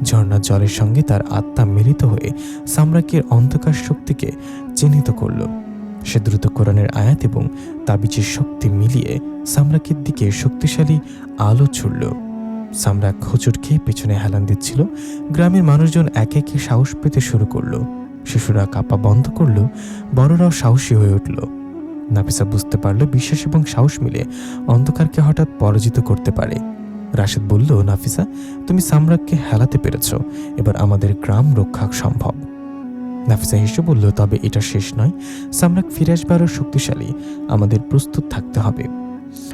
ঝর্ণার জলের সঙ্গে তার আত্মা মিলিত হয়ে সামরাকের অন্ধকার শক্তিকে চিহ্নিত করল। সে দ্রুত কোরআনের আয়াত এবং তাবিজের শক্তি মিলিয়ে সামরাকের দিকে শক্তিশালী আলো ছুড়ল। সামরাক হোঁচট খেয়ে পেছনে হেলান দিচ্ছিল। গ্রামের মানুষজন একে একে সাহস পেতে শুরু করলো। শিশুরা কাঁপা বন্ধ করলো, বড়রাও সাহসী হয়ে উঠল। নাফিসা বুঝতে পারল বিশ্বাস এবং সাহস মিলে অন্ধকারকে হঠাৎ পরাজিত করতে পারে। রাশেদ বলল, নাফিসা, তুমি সামরাককে হেলাতে পেরেছ, এবার আমাদের গ্রাম রক্ষা সম্ভব। নাফিসা হেসে বলল, তবে এটা শেষ নয়, সামরাক ফিরে আসবে আরও শক্তিশালী, আমাদের প্রস্তুত থাকতে হবে।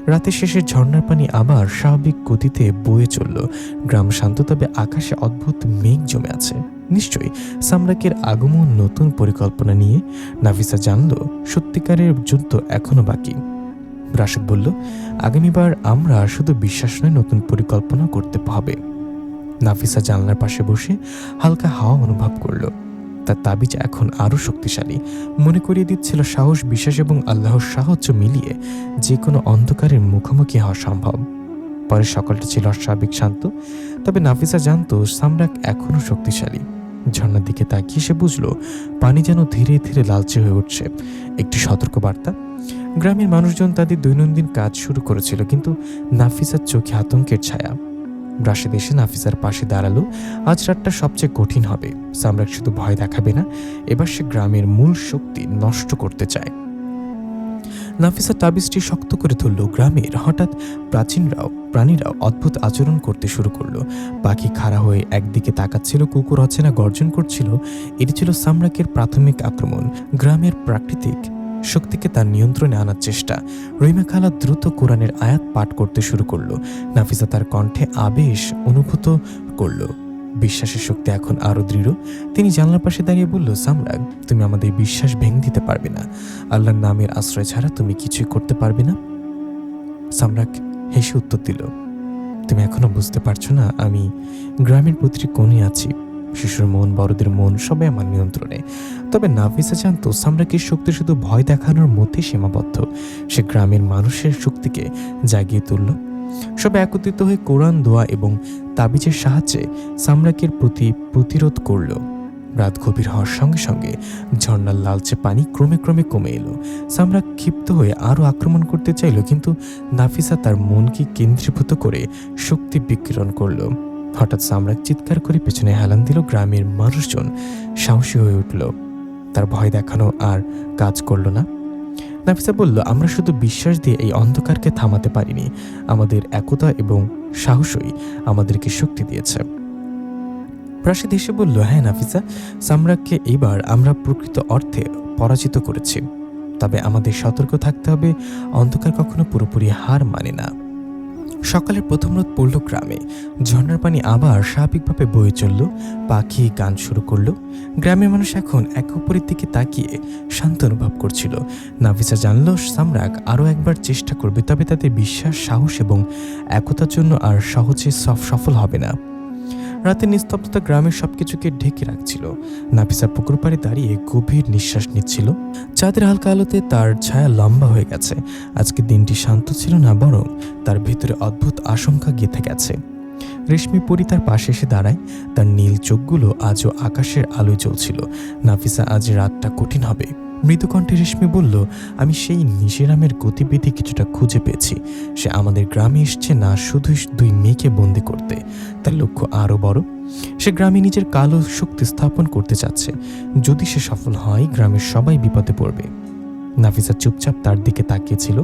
রাতের শেষে ঝর্ণার পানি আবার স্বাভাবিক গতিতে বয়ে চলল। গ্রাম শান্ত, তবে আকাশে অদ্ভুত মেঘ জমে আছে। নিশ্চয়ই সামরাকের আগমন নতুন পরিকল্পনা নিয়ে। নাফিসা জানল সত্যিকারের যুদ্ধ এখনো বাকি। রাশেদ বলল, আগামীবার আমরা শুধু বিশ্বাস নয়, নতুন পরিকল্পনা করতে হবে। নাফিসা জানলার পাশে বসে হালকা হাওয়া অনুভব করল। তার তাবিজ এখন আরো শক্তিশালী, মনে করিয়ে দিচ্ছিল সাহস, বিশ্বাস এবং আল্লাহর সাহায্য মিলিয়ে যে কোনো অন্ধকারের মুখোমুখি হওয়া সম্ভব। পরের সকালটা ছিল অস্বাভাবিক শান্ত, তবে নাফিসা জানত সামরাক এখনো শক্তিশালী। ঝর্ণার দিকে তাকিয়ে সে বুঝল পানি যেন ধীরে ধীরে লালচে হয়ে উঠছে, একটি সতর্কবার্তা। গ্রামের মানুষজন তাদের দৈনন্দিন কাজ শুরু করেছিল, কিন্তু নাফিসার চোখে আতঙ্কের ছায়া। রাশেদ এসে নাফিসার পাশে দাঁড়ালো। আজ রাতটা সবচেয়ে কঠিন হবে। সামরাক শুধু ভয় দেখাবে না, এবার সে গ্রামের মূল শক্তি নষ্ট করতে চায়। নাফিসা তাবিজটি শক্ত করে ধরল। গ্রামের হঠাৎ প্রাণীরাও অদ্ভুত আচরণ করতে শুরু করলো। পাখি খাড়া হয়ে একদিকে তাকাচ্ছিল, কুকুর অচেনা গর্জন করছিল। এটি ছিল সামরাকের প্রাথমিক আক্রমণ, গ্রামের প্রাকৃতিক শক্তিকে তার নিয়ন্ত্রণে আনার চেষ্টা। রহিমা খালা দ্রুত কোরআনের আয়াত পাঠ করতে শুরু করলো। নাফিসা তার কণ্ঠে আবেশ অনুভূত করলো। বিশ্বাসের শক্তি এখন আরো দৃঢ়। তিনি জানলার পাশে দাঁড়িয়ে বলল, সামরাক, তুমি আমাদের বিশ্বাস ভেঙে দিতে পারবে না। আল্লাহর নামের আশ্রয় ছাড়া তুমি কিছুই করতে পারবে না। সামরাক হেসে উত্তর দিল, তুমি এখনো বুঝতে পারছো না, আমি গ্রামের প্রতিটি কোণে আছি। শিশুর মন, বড়দের মন, সবাই আমার নিয়ন্ত্রণে। তবে নাফিসা জানতো সামরাকের শক্তি শুধু ভয় দেখানোর মধ্যে সীমাবদ্ধ। সে গ্রামের মানুষের শক্তিকে জাগিয়ে তুলল। সবাই একত্রিত হয়ে কোরআন, দোয়া এবং তাবিজের সাহায্যে সামরাকের প্রতিরোধ করল। রাত গভীর হওয়ার সঙ্গে সঙ্গে ঝর্ণার লালচে পানি ক্রমে ক্রমে কমে এলো। সামরাক ক্ষিপ্ত হয়ে আরও আক্রমণ করতে চাইল, কিন্তু নাফিসা তার মনকে কেন্দ্রীভূত করে শক্তি বিকিরণ করল। হঠাৎ সামরাক চিৎকার করে পেছনে হেলান দিল। গ্রামের মানুষজন সাহসী হয়ে উঠল। তার ভয় দেখানো আর কাজ করল না। নাফিসা বলল, আমরা শুধু বিশ্বাস দিয়ে এই অন্ধকারকে থামাতে পারিনি, আমাদের একতা এবং সাহসই আমাদেরকে শক্তি দিয়েছে। রাশেদ এসে বলল, হ্যাঁ নাফিসা, সামরাককে এবার আমরা প্রকৃত অর্থে পরাজিত করেছি। তবে আমাদের সতর্ক থাকতে হবে, অন্ধকার কখনো পুরোপুরি হার মানে না। সকালের প্রথম রোদ পড়ল গ্রামে। ঝর্ণার পানি আবার স্বাভাবিকভাবে বয়ে চলল। পাখি গান শুরু করলো। গ্রামের মানুষ এখন একে অপরের দিকে তাকিয়ে শান্ত অনুভব করছিল। নাফিসা জানল সামরাক আরও একবার চেষ্টা করবে, তবে তাদের বিশ্বাস, সাহস এবং একতার জন্য আর সহজে সফল হবে না। রাতের নিস্তব্ধতা গ্রামের সবকিছুকে ঢেকে রাখছিল। নাফিসা পুকুর পাড়ে দাঁড়িয়ে গভীর নিঃশ্বাস নিচ্ছিল। চাঁদের হালকা আলোতে তার ছায়া লম্বা হয়ে গেছে। আজকের দিনটি শান্ত ছিল না, বরং তার ভেতরে অদ্ভুত আশঙ্কা গেঁথে গেছে। রেশমি পরি তার পাশে এসে দাঁড়ায়। তার নীল চোখগুলো আজও আকাশের আলোয় জ্বলছিল। নাফিসা, আজ রাতটা কঠিন হবে। মৃদুকণ্ঠে রেশমি বলল, আমি সেই নিশিরামের গতিবিধি কিছুটা খুঁজে পেয়েছি। সে আমাদের গ্রামে এসছে না শুধু 2 মেয়েকে বন্দি করতে, তার লক্ষ্য আরও বড়। সে গ্রামে নিজের কালো শক্তি স্থাপন করতে চাচ্ছে। যদি সে সফল হয়, গ্রামের সবাই বিপদে পড়বে। নাফিসা চুপচাপ তার দিকে তাকিয়েছিল।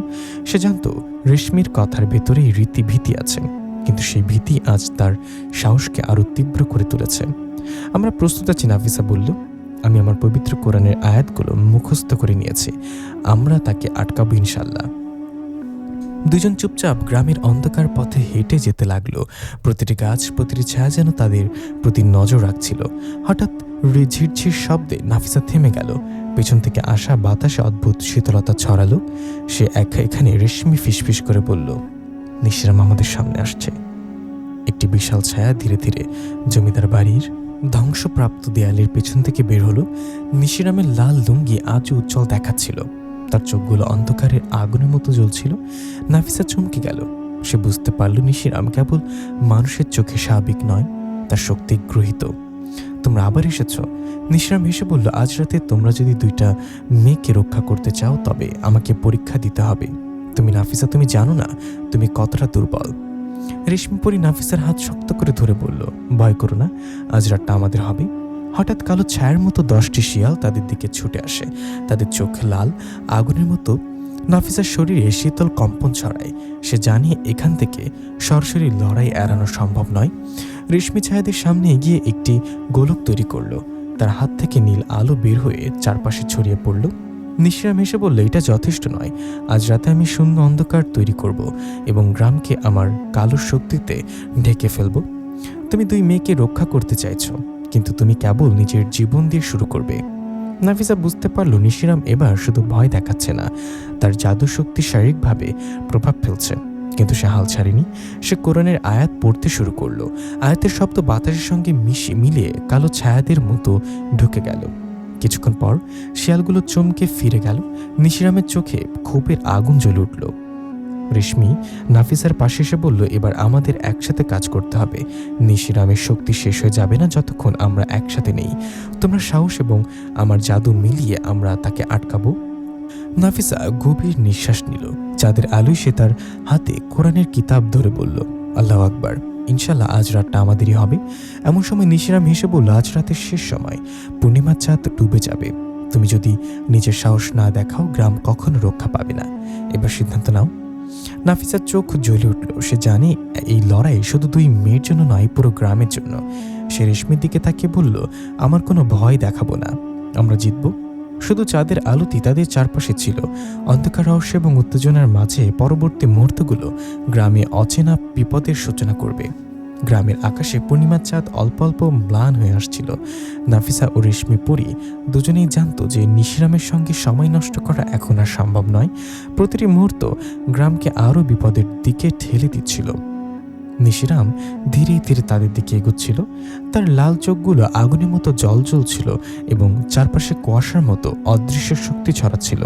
সে জানত রেশমির কথার ভেতরেই ভীতি আছে, কিন্তু সেই ভীতি আজ তার সাহসকে আরো তীব্র করে তুলেছে। আমরা প্রস্তুত আছি, নাফিসা বলল। আমি আমার পবিত্র কোরআনের আয়াতগুলো মুখস্থ করে নিয়েছি। আমরা তাকে আটকাবো ইনশাল্লাহ। দুজন চুপচাপ গ্রামের অন্ধকার পথে হেঁটে যেতে লাগলো। প্রতিটি গাছ, প্রতিটি ছায়া যেন তাদের প্রতি নজর রাখছিল। হঠাৎ ঝিরঝির শব্দে নাফিসা থেমে গেল। পেছন থেকে আসা বাতাসে অদ্ভুত শীতলতা ছড়ালো। সে এখানে রেশমি ফিসফিস করে বলল, নিশিরাম আমাদের সামনে আসছে। একটি বিশাল ছায়া ধীরে ধীরে জমিদার বাড়ির ধ্বংসপ্রাপ্ত দেয়ালের পেছন থেকে বের হলো। নিশিরামের লাল লুঙ্গি আজও উজ্জ্বল দেখাচ্ছিল। তার চোখগুলো অন্ধকারের আগুনের মতো জ্বলছিল। নাফিসা চমকে গেল। সে বুঝতে পারল নিশিরাম কেবল মানুষের চোখে স্বাভাবিক নয়, তার শক্তি গৃহীত। তোমরা আবার এসেছ? নিশিরাম হেসে বলল, আজ রাতে তোমরা যদি 2টা মেয়েকে রক্ষা করতে চাও, তবে আমাকে পরীক্ষা দিতে হবে। তুমি নাফিসা, তুমি জানো না তুমি কতটা দুর্বল। রেশমি পরি নাফিসার হাত শক্ত করে ধরে বলল, ভয় করো না, আজ রাতটা আমাদের হবে। হঠাৎ কালো ছায়ার মতো 10টি শিয়াল তাদের দিকে ছুটে আসে। তাদের চোখ লাল আগুনের মতো। নাফিসার শরীরে শীতল কম্পন ছড়ায়। সে জানে এখান থেকে সরাসরি লড়াই এড়ানো সম্ভব নয়। রেশমি ছায়াদের সামনে এগিয়ে একটি গোলক তৈরি করলো। তার হাত থেকে নীল আলো বের হয়ে চারপাশে ছড়িয়ে পড়ল। নিশিরাম হেসে বলল, এটা যথেষ্ট নয়। আজ রাতে আমি শূন্য অন্ধকার তৈরি করব এবং গ্রামকে আমার কালো শক্তিতে ঢেকে ফেলব। তুমি 2 মেয়েকে রক্ষা করতে চাইছ, কিন্তু তুমি কেবল নিজের জীবন দিয়ে শুরু করবে। নাফিসা বুঝতে পারল নিশিরাম এবার শুধু ভয় দেখাচ্ছে না, তার জাদু শক্তি শারীরিকভাবে প্রভাব ফেলছে। কিন্তু সে হাল ছাড়েনি। সে কোরআনের আয়াত পড়তে শুরু করলো। আয়াতের শব্দ বাতাসের সঙ্গে মিলিয়ে কালো ছায়াদের মতো ঢুকে গেল। কিছুক্ষণ পর শিয়ালগুলো চমকে ফিরে গেল। নিশিরামের চোখে ক্ষোভের আগুন জ্বলে উঠল। রেশমি নাফিসার পাশে এসে বলল, এবার আমাদের একসাথে কাজ করতে হবে। নিশিরামের শক্তি শেষ হয়ে যাবে না যতক্ষণ আমরা একসাথে নেই। তোমরা সাহস এবং আমার জাদু মিলিয়ে আমরা তাকে আটকাবো। নাফিসা গভীর নিঃশ্বাস নিল। চাঁদের আলোয় সে তার হাতে কোরআনের কিতাব ধরে বলল, আল্লাহু আকবার। ইনশাল্লাহ আজ রাতটা আমাদেরই হবে। এমন সময় নিশিরাম হেসে বলল, আজ রাতের শেষ সময়, পূর্ণিমার চাঁদ ডুবে যাবে। তুমি যদি নিজের সাহস না দেখাও, গ্রাম কখনো রক্ষা পাবে না। এবার সিদ্ধান্ত নাও। নাফিসার চোখ জ্বলে উঠল। সে জানে এই লড়াই শুধু 2 মেয়ের জন্য নয়, পুরো গ্রামের জন্য। সে রেশমির দিকে তাকিয়ে বলল, আমার কোনো ভয় দেখাবো না, আমরা জিতব। শুধু চাঁদের আলোটি তাদের চারপাশে ছিল। অন্ধকার রহস্য এবং উত্তেজনার মাঝে পরবর্তী মুহূর্তগুলো গ্রামে অচেনা বিপদের সূচনা করবে। গ্রামের আকাশে পূর্ণিমার চাঁদ অল্প অল্প ম্লান হয়ে আসছিল। নাফিসা ও রেশমি পরি দুজনেই জানতো যে নিশিরামের সঙ্গে সময় নষ্ট করা এখন আর সম্ভব নয়। প্রতিটি মুহূর্ত গ্রামকে আরও বিপদের দিকে ঠেলে দিচ্ছিল। নিশিরাম ধীরে ধীরে তাদের দিকে এগোচ্ছিল। তার লাল চোখগুলো আগুনের মতো জ্বলছিল এবং চারপাশে কুয়াশার মতো অদৃশ্য শক্তি ছড়াচ্ছিল।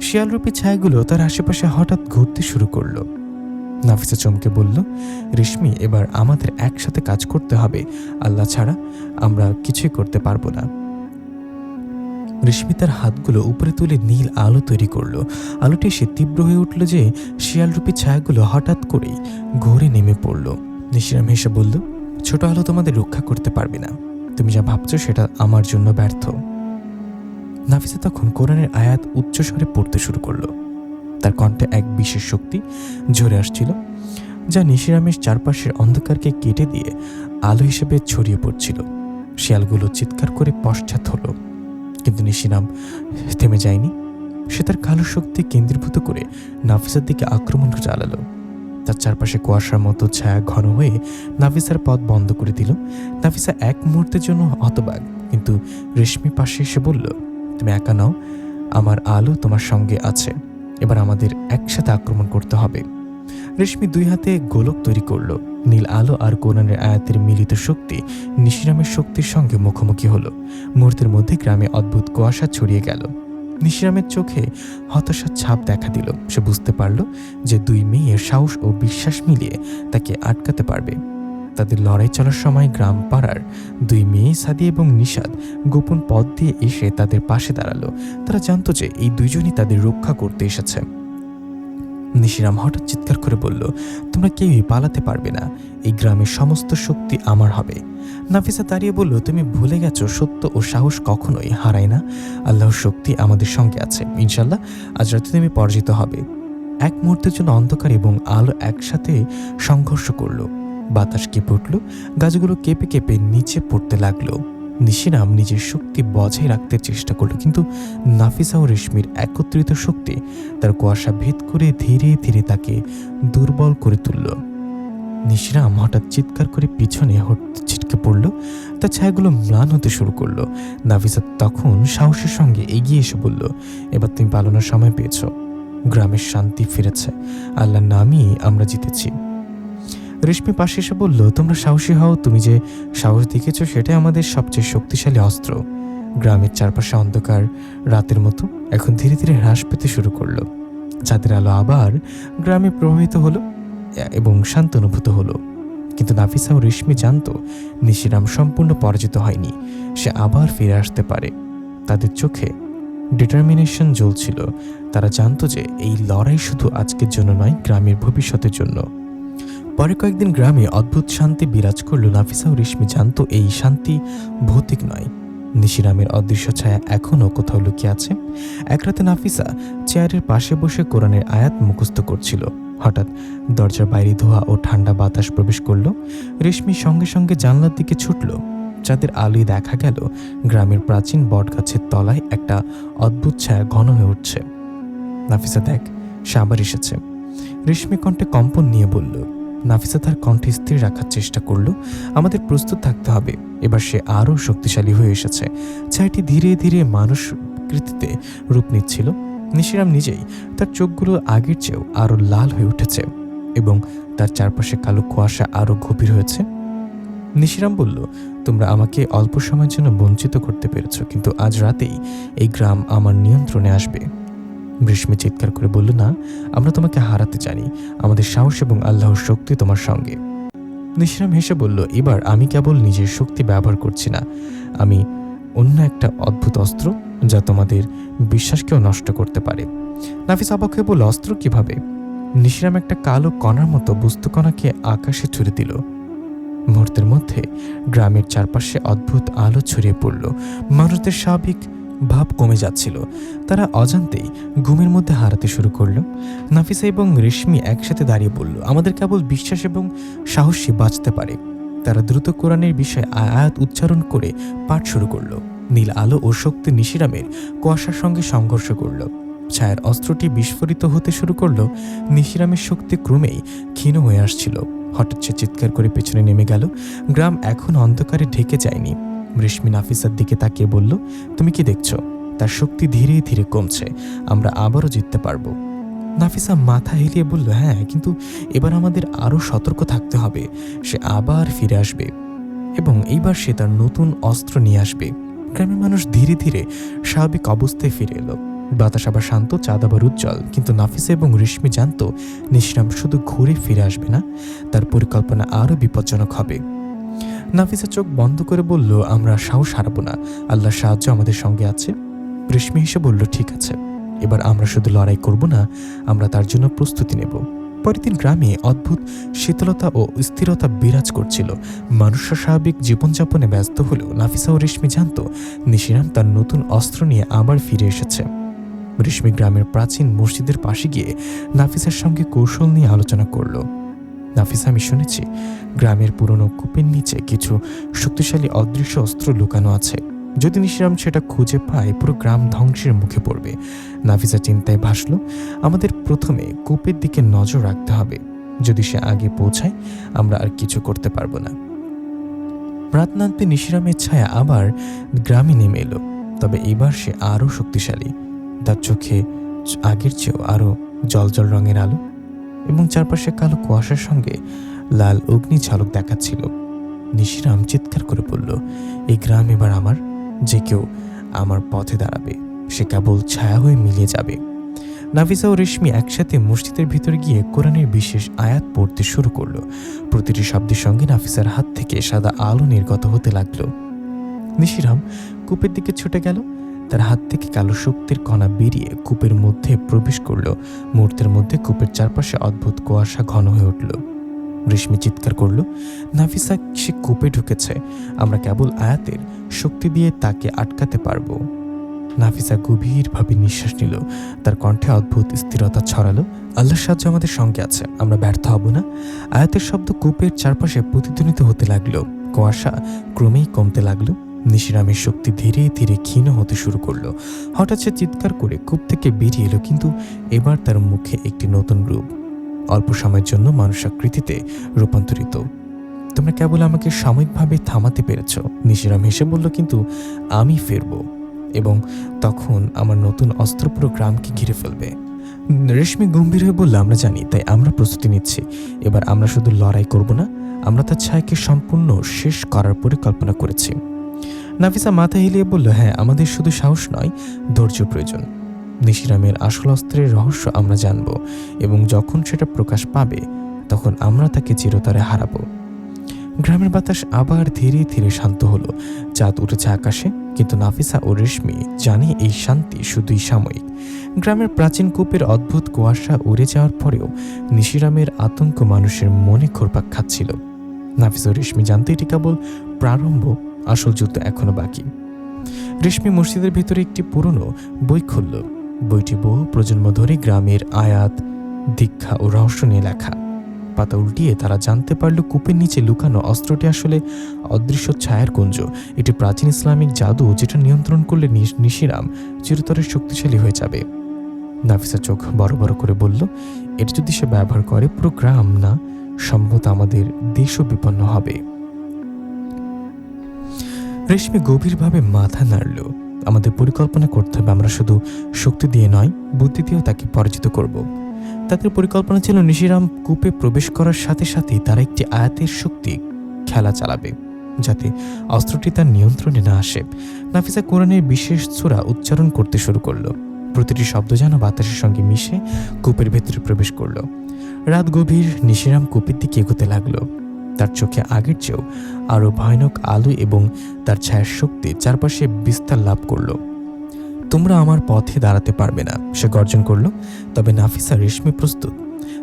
শিয়ালরূপী ছায়াগুলো তার আশেপাশে হঠাৎ ঘুরতে শুরু করলো। নাফিসা চমকে বলল, রেশমি, এবার আমাদের একসাথে কাজ করতে হবে। আল্লাহ ছাড়া আমরা কিছুই করতে পারবো না। রেশমি তার হাতগুলো উপরে তুলে নীল আলো তৈরি করলো। আলোটি এসে তীব্র হয়ে উঠল যে শিয়ালরূপী ছায়াগুলো হঠাৎ করেই ঘুরে নেমে পড়ল। নিশিরাম হেসে বলল, ছোট আলো তোমাদের রক্ষা করতে পারবে না। তুমি যা ভাবছো সেটা আমার জন্য ব্যর্থ। নাফিসা তখন কোরআনের আয়াত উচ্চস্বরে পড়তে শুরু করলো। তার কণ্ঠে এক বিশেষ শক্তি ঝরে আসছিল, যা নিশিরামের চারপাশের অন্ধকারকে কেটে দিয়ে আলো হিসেবে ছড়িয়ে পড়ছিল। শিয়ালগুলো চিৎকার করে পশ্চাৎ হলো, কিন্তু নিশিরাম থেমে যায়নি। সে তার কালো শক্তি কেন্দ্রীভূত করে নাফিসার দিকে আক্রমণ চালালো। তার চারপাশে কুয়াশার মতো ছায়া ঘন হয়ে নাফিসার পথ বন্ধ করে দিল। নাফিসা এক মুহূর্তের জন্য হতবাক, কিন্তু রেশমি পাশে এসে বলল, তুমি একা নাও, আমার আলো তোমার সঙ্গে আছে। এবার আমাদের একসাথে আক্রমণ করতে হবে। রেশমি 2 হাতে গোলক তৈরি করলো। নীল আলো আর কোরআনের আয়াতের মিলিত শক্তি নিশিরামের শক্তির সঙ্গে মুখোমুখি হলো। মুহূর্তের মধ্যে গ্রামে অদ্ভুত কুয়াশা ছড়িয়ে গেল। নিশিরামের চোখে হতাশার ছাপ দেখা দিল। সে বুঝতে পারল যে 2 মেয়ের সাহস ও বিশ্বাস মিলিয়ে তাকে আটকাতে পারবে। তাদের লড়াই চলার সময় গ্রাম পাড়ার 2 মেয়ে সাদি এবং নিশাদ গোপন পথ দিয়ে এসে তাদের পাশে দাঁড়ালো। তারা জানতো যে এই 2 জনই তাদের রক্ষা করতে এসেছে। নিশিরাম হঠাৎ চিৎকার করে বলল, তোমরা কেউই পালাতে পারবে না, এই গ্রামের সমস্ত শক্তি আমার হবে। নাফিসা দাঁড়িয়ে বলল, তুমি ভুলে গেছো, সত্য ও সাহস কখনোই হারায় না। আল্লাহর শক্তি আমাদের সঙ্গে আছে। ইনশাল্লাহ আজ রাতে তুমি পরাজিত হবে। এক মুহূর্তের জন্য অন্ধকার এবং আলো একসাথে সংঘর্ষ করলো। বাতাস কেঁপে উঠল, গাছগুলো কেঁপে কেঁপে নিচে পড়তে লাগলো। নিশিরাম নিজের শক্তি বজায় রাখতে চেষ্টা করল, কিন্তু নাফিসা ও রেশমির একত্রিত শক্তি তার কুয়াশা ভেদ করে ধীরে ধীরে তাকে দুর্বল করে তুলল। নিশিরাম হঠাৎ চিৎকার করে পিছনে ছিটকে পড়ল। তার ছায়াগুলো ম্লান হতে শুরু করলো। নাফিসা তখন সাহসের সঙ্গে এগিয়ে এসে বলল, এবার তুমি পালানোর সময় পেয়েছ। গ্রামের শান্তি ফিরেছে। আল্লাহর নামই আমরা জিতেছি। রেশমি পাশে এসে বলল, তোমরা সাহসী হও। তুমি যে সাহস দেখেছো সেটাই আমাদের সবচেয়ে শক্তিশালী অস্ত্র। গ্রামের চারপাশে অন্ধকার রাতের মতো এখন ধীরে ধীরে হ্রাস পেতে শুরু করলো। চাঁদের আলো আবার গ্রামে প্রবাহিত হলো এবং শান্ত অনুভূত হলো। কিন্তু নাফিসা ও রেশমি জানতো নিশিরাম সম্পূর্ণ পরাজিত হয়নি। সে আবার ফিরে আসতে পারে। তাদের চোখে ডিটারমিনেশন জ্বলছিল। তারা জানতো যে এই লড়াই শুধু আজকের জন্য নয়, গ্রামের ভবিষ্যতের জন্য। পরে কয়েকদিন গ্রামে অদ্ভুত শান্তি বিরাজ করল। নাফিসা ও রেশমি জানতো এই শান্তি ভৌতিক নয়। নিশিরামের অদৃশ্য ছায়া এখনও কোথাও লুকিয়ে আছে। এক রাতে নাফিসা চেয়ারের পাশে বসে কোরআনের আয়াত মুখস্থ করছিল। হঠাৎ দরজার বাইরে ধোঁয়া ও ঠান্ডা বাতাস প্রবেশ করল। রেশমি সঙ্গে সঙ্গে জানলার দিকে ছুটল। চাঁদের আলোয় দেখা গেল গ্রামের প্রাচীন বটগাছের তলায় একটা অদ্ভুত ছায়া ঘন হয়ে উঠছে। নাফিসা, দেখ, সে আবার এসেছে। রেশমি কণ্ঠে কম্পন নিয়ে বলল। নাফিসা তার কণ্ঠে স্থির রাখার চেষ্টা করল। আমাদের প্রস্তুত থাকতে হবে। এবার সে আরও শক্তিশালী হয়ে এসেছে। ছায়াটি ধীরে ধীরে মানুষ কৃতিতে রূপ নিচ্ছিল। নিশিরাম নিজেই তার চোখগুলো আগের চেয়েও আরও লাল হয়ে উঠেছে এবং তার চারপাশে কালো কুয়াশা আরও গভীর হয়েছে। নিশিরাম বলল, তোমরা আমাকে অল্প সময়ের জন্য বঞ্চিত করতে পেরেছ, কিন্তু আজ রাতেই এই গ্রাম আমার নিয়ন্ত্রণে আসবে। রেশমি চিৎকার করে বলল, না, আমরা তোমাকে হারাতে জানি। আমাদের সাহস এবং আল্লাহর শক্তি তোমার সঙ্গে। নিশিরাম হেসে বলল, এবার আমি কেবল নিজের শক্তি ব্যবহার করছি না, আমি অন্য একটা অদ্ভুত অস্ত্র যা তোমাদের বিশ্বাসকেও নষ্ট করতে পারে। নাফিস অবাক হয়ে বলল, অস্ত্র কিভাবে? নিশিরাম একটা কালো কণার মতো বস্তুকণাকে আকাশে ছুড়ে দিল। মুহূর্তের মধ্যে গ্রামের চারপাশে অদ্ভুত আলো ছড়িয়ে পড়ল। মানুষদের স্বাভাবিক ভাব কমে যাচ্ছিল। তারা অজান্তেই ঘুমের মধ্যে হারাতে শুরু করলো। নাফিসা এবং রেশমি একসাথে দাঁড়িয়ে বলল, আমাদের কেবল বিশ্বাস এবং সাহসী বাঁচতে পারে। তারা দ্রুত কোরআনের বিষয়ে আয়াত উচ্চারণ করে পাঠ শুরু করলো। নীল আলো ও শক্তি নিশিরামের কুয়াশার সঙ্গে সংঘর্ষ করল। ছায়ার অস্ত্রটি বিস্ফোরিত হতে শুরু করলো। নিশিরামের শক্তি ক্রমেই ক্ষীণ হয়ে আসছিল। হঠাৎ সে চিৎকার করে পেছনে নেমে গেল। গ্রাম এখন অন্ধকারে ঢেকে যায়নি। রেশমি নাফিসার দিকে তাকিয়ে বলল, তুমি কি দেখছো? তার শক্তি ধীরে ধীরে কমছে। আমরা আবারও জিততে পারবো। নাফিসা মাথা হেলিয়ে বলল, হ্যাঁ, কিন্তু এবার আমাদের আরও সতর্ক থাকতে হবে। সে আবার ফিরে আসবে এবং এইবার সে তার নতুন অস্ত্র নিয়ে আসবে। গ্রামের মানুষ ধীরে ধীরে স্বাভাবিক অবস্থায় ফিরে এলো। বাতাস আবার শান্ত, চাঁদ আবার উজ্জ্বল। কিন্তু নাফিসা এবং রেশমি জানতো নিশিরাম শুধু ঘুরে ফিরে আসবে না, তার পরিকল্পনা আরও বিপজ্জনক হবে। নাফিসা চোখ বন্ধ করে বলল, আমরা সাহস হারাবো না, আল্লাহর সাহায্য আমাদের সঙ্গে আছে। রেশমি হেসে বলল, ঠিক আছে, এবার আমরা শুধু লড়াই করব না, আমরা তার জন্য প্রস্তুতি নেব। পরের দিন গ্রামে অদ্ভুত শীতলতা ও স্থিরতা বিরাজ করছিল। মানুষরা স্বাভাবিক জীবনযাপনে ব্যস্ত হলেও নাফিসা ও রেশমি জানত নিশিরাম তার নতুন অস্ত্র নিয়ে আবার ফিরে এসেছে। রেশমি গ্রামের প্রাচীন মসজিদের পাশে গিয়ে নাফিসার সঙ্গে কৌশল নিয়ে আলোচনা করল। নাফিসা, আমি শুনেছি গ্রামের পুরনো কূপের নিচে কিছু শক্তিশালী অদৃশ্য অস্ত্র লুকানো আছে। যদি নিশিরাম সেটা খুঁজে পায়, পুরো গ্রাম ধ্বংসের মুখে পড়বে। নাফিসা চিন্তায় ভাসল, আমাদের প্রথমে কূপের দিকে নজর রাখতে হবে। যদি সে আগে পৌঁছায়, আমরা আর কিছু করতে পারবো না। রাত নামতে নিশিরামের ছায়া আবার গ্রামে নেমে এলো। তবে এবার সে আরও শক্তিশালী। তার চোখে আগের চেয়েও আরও জলজল রঙের আলো এবং চারপাশে কালো কুয়াশার সঙ্গে লাল অগ্নি ঝলক দেখাচ্ছিল। নিশিরাম চিৎকার করে বলল, এই গ্রাম এবার আমার। যে কেউ আমার পথে দাঁড়াবে, সে কেবল ছায়া হয়ে মিলিয়ে যাবে। নাফিসা ও রেশমি একসাথে মসজিদের ভিতরে গিয়ে কোরআনের বিশেষ আয়াত পড়তে শুরু করলো। প্রতিটি শব্দের সঙ্গে নাফিসার হাত থেকে সাদা আলো নির্গত হতে লাগলো। নিশিরাম কূপের দিকে ছুটে গেল। তার হাত থেকে কালো শক্তির কণা বেরিয়ে কূপের মধ্যে প্রবেশ করল। মুহূর্তের মধ্যে কূপের চারপাশে অদ্ভুত কুয়াশা ঘন হয়ে উঠল। রেশমি চিৎকার করল, নাফিসা, সে কূপে ঢুকেছে। আমরা কেবল আয়াতের শক্তি দিয়ে তাকে আটকাতে পারবো। নাফিসা গভীরভাবে নিঃশ্বাস নিল। তার কণ্ঠে অদ্ভুত স্থিরতা ছড়ালো, আল্লাহর সাহায্য আমাদের সঙ্গে আছে, আমরা ব্যর্থ হব না। আয়াতের শব্দ কূপের চারপাশে প্রতিধ্বনিত হতে লাগলো। কুয়াশা ক্রমেই কমতে লাগলো। নিশিরামের শক্তি ধীরে ধীরে ক্ষীণ হতে শুরু করলো। হঠাৎ সে চিৎকার করে কূপ থেকে বেরিয়ে এলো, কিন্তু এবার তার মুখে একটি নতুন রূপ। অল্প সময়ের জন্য মানুষ আকৃতিতে রূপান্তরিত। তোমরা কেবল আমাকে সাময়িকভাবে থামাতে পেরেছ, নিশিরাম হেসে বলল, কিন্তু আমি ফিরব এবং তখন আমার নতুন অস্ত্র পুরো গ্রামকে ঘিরে ফেলবে। রেশমি গম্ভীর হয়ে বলল, আমরা জানি, তাই আমরা প্রস্তুতি নিচ্ছি। এবার আমরা শুধু লড়াই করব না, আমরা তার ছায়াকে সম্পূর্ণ শেষ করার পরিকল্পনা করেছি। নাফিসা মাথা হিলিয়ে বলল, হ্যাঁ, আমাদের শুধু সাহস নয়, ধৈর্য প্রয়োজন। নিশিরামের আসল অস্ত্রের রহস্য আমরা জানব এবং যখন সেটা প্রকাশ পাবে, তখন আমরা তাকে চিরতরে হারাবো। গ্রামের বাতাস আবার ধীরে ধীরে শান্ত হলো। চাঁদ উঠেছে আকাশে, কিন্তু নাফিসা ও রেশমি জানে এই শান্তি শুধুই সাময়িক। গ্রামের প্রাচীন কূপের অদ্ভুত কুয়াশা উড়ে যাওয়ার পরেও নিশিরামের আতঙ্ক মানুষের মনে ঘুরপাক খাচ্ছিল। নাফিসা ও রেশমি জানতে এটি কেবল প্রারম্ভ, আসল যুদ্ধ এখনো বাকি। রেশমি মসজিদের ভিতরে একটি পুরনো বই খুলল। বইটি বহু প্রজন্ম ধরে গ্রামের আয়াত, দীক্ষা ও রহস্য নিয়ে লেখা। পাতা উল্টিয়ে তারা জানতে পারল কূপের নিচে লুকানো অস্ত্রটি আসলে অদৃশ্য ছায়ার কুঞ্জ। এটি প্রাচীন ইসলামিক জাদু, যেটা নিয়ন্ত্রণ করলে নিশিরাম চিরতরে শক্তিশালী হয়ে যাবে। নাফিসা চোখ বড় বড় করে বলল, এটি যদি সে ব্যবহার করে, পুরো গ্রাম না, সম্ভবত আমাদের দেশও বিপন্ন হবে। রেশমি গভীরভাবে মাথা নাড়ল। আমাদের পরিকল্পনা করতে হবে, আমরা শুধু শক্তি দিয়ে নয়, বুদ্ধি দিয়েও তাকে পরাজিত করব। তাদের পরিকল্পনা ছিল নিশিরাম কূপে প্রবেশ করার সাথে সাথেই তারা একটি আয়াতের শক্তি খেলা চালাবে, যাতে অস্ত্রটি তার নিয়ন্ত্রণে না আসে। নাফিসা কোরআনের বিশেষ সূরা উচ্চারণ করতে শুরু করলো। প্রতিটি শব্দ যেন বাতাসের সঙ্গে মিশে কূপের ভেতরে প্রবেশ করলো। রাত গভীর। নিশিরাম কূপের দিকে এগোতে লাগলো। তার চোখে আগের চেয়েও আরো ভয়ানক আলো এবং তার ছায়ার শক্তি চারপাশে বিস্তার লাভ করলো। তোমরা আমার পথে দাঁড়াতে পারবে না, সে গর্জন করলো। তবে নাফিসা, রেশমি প্রস্তুত।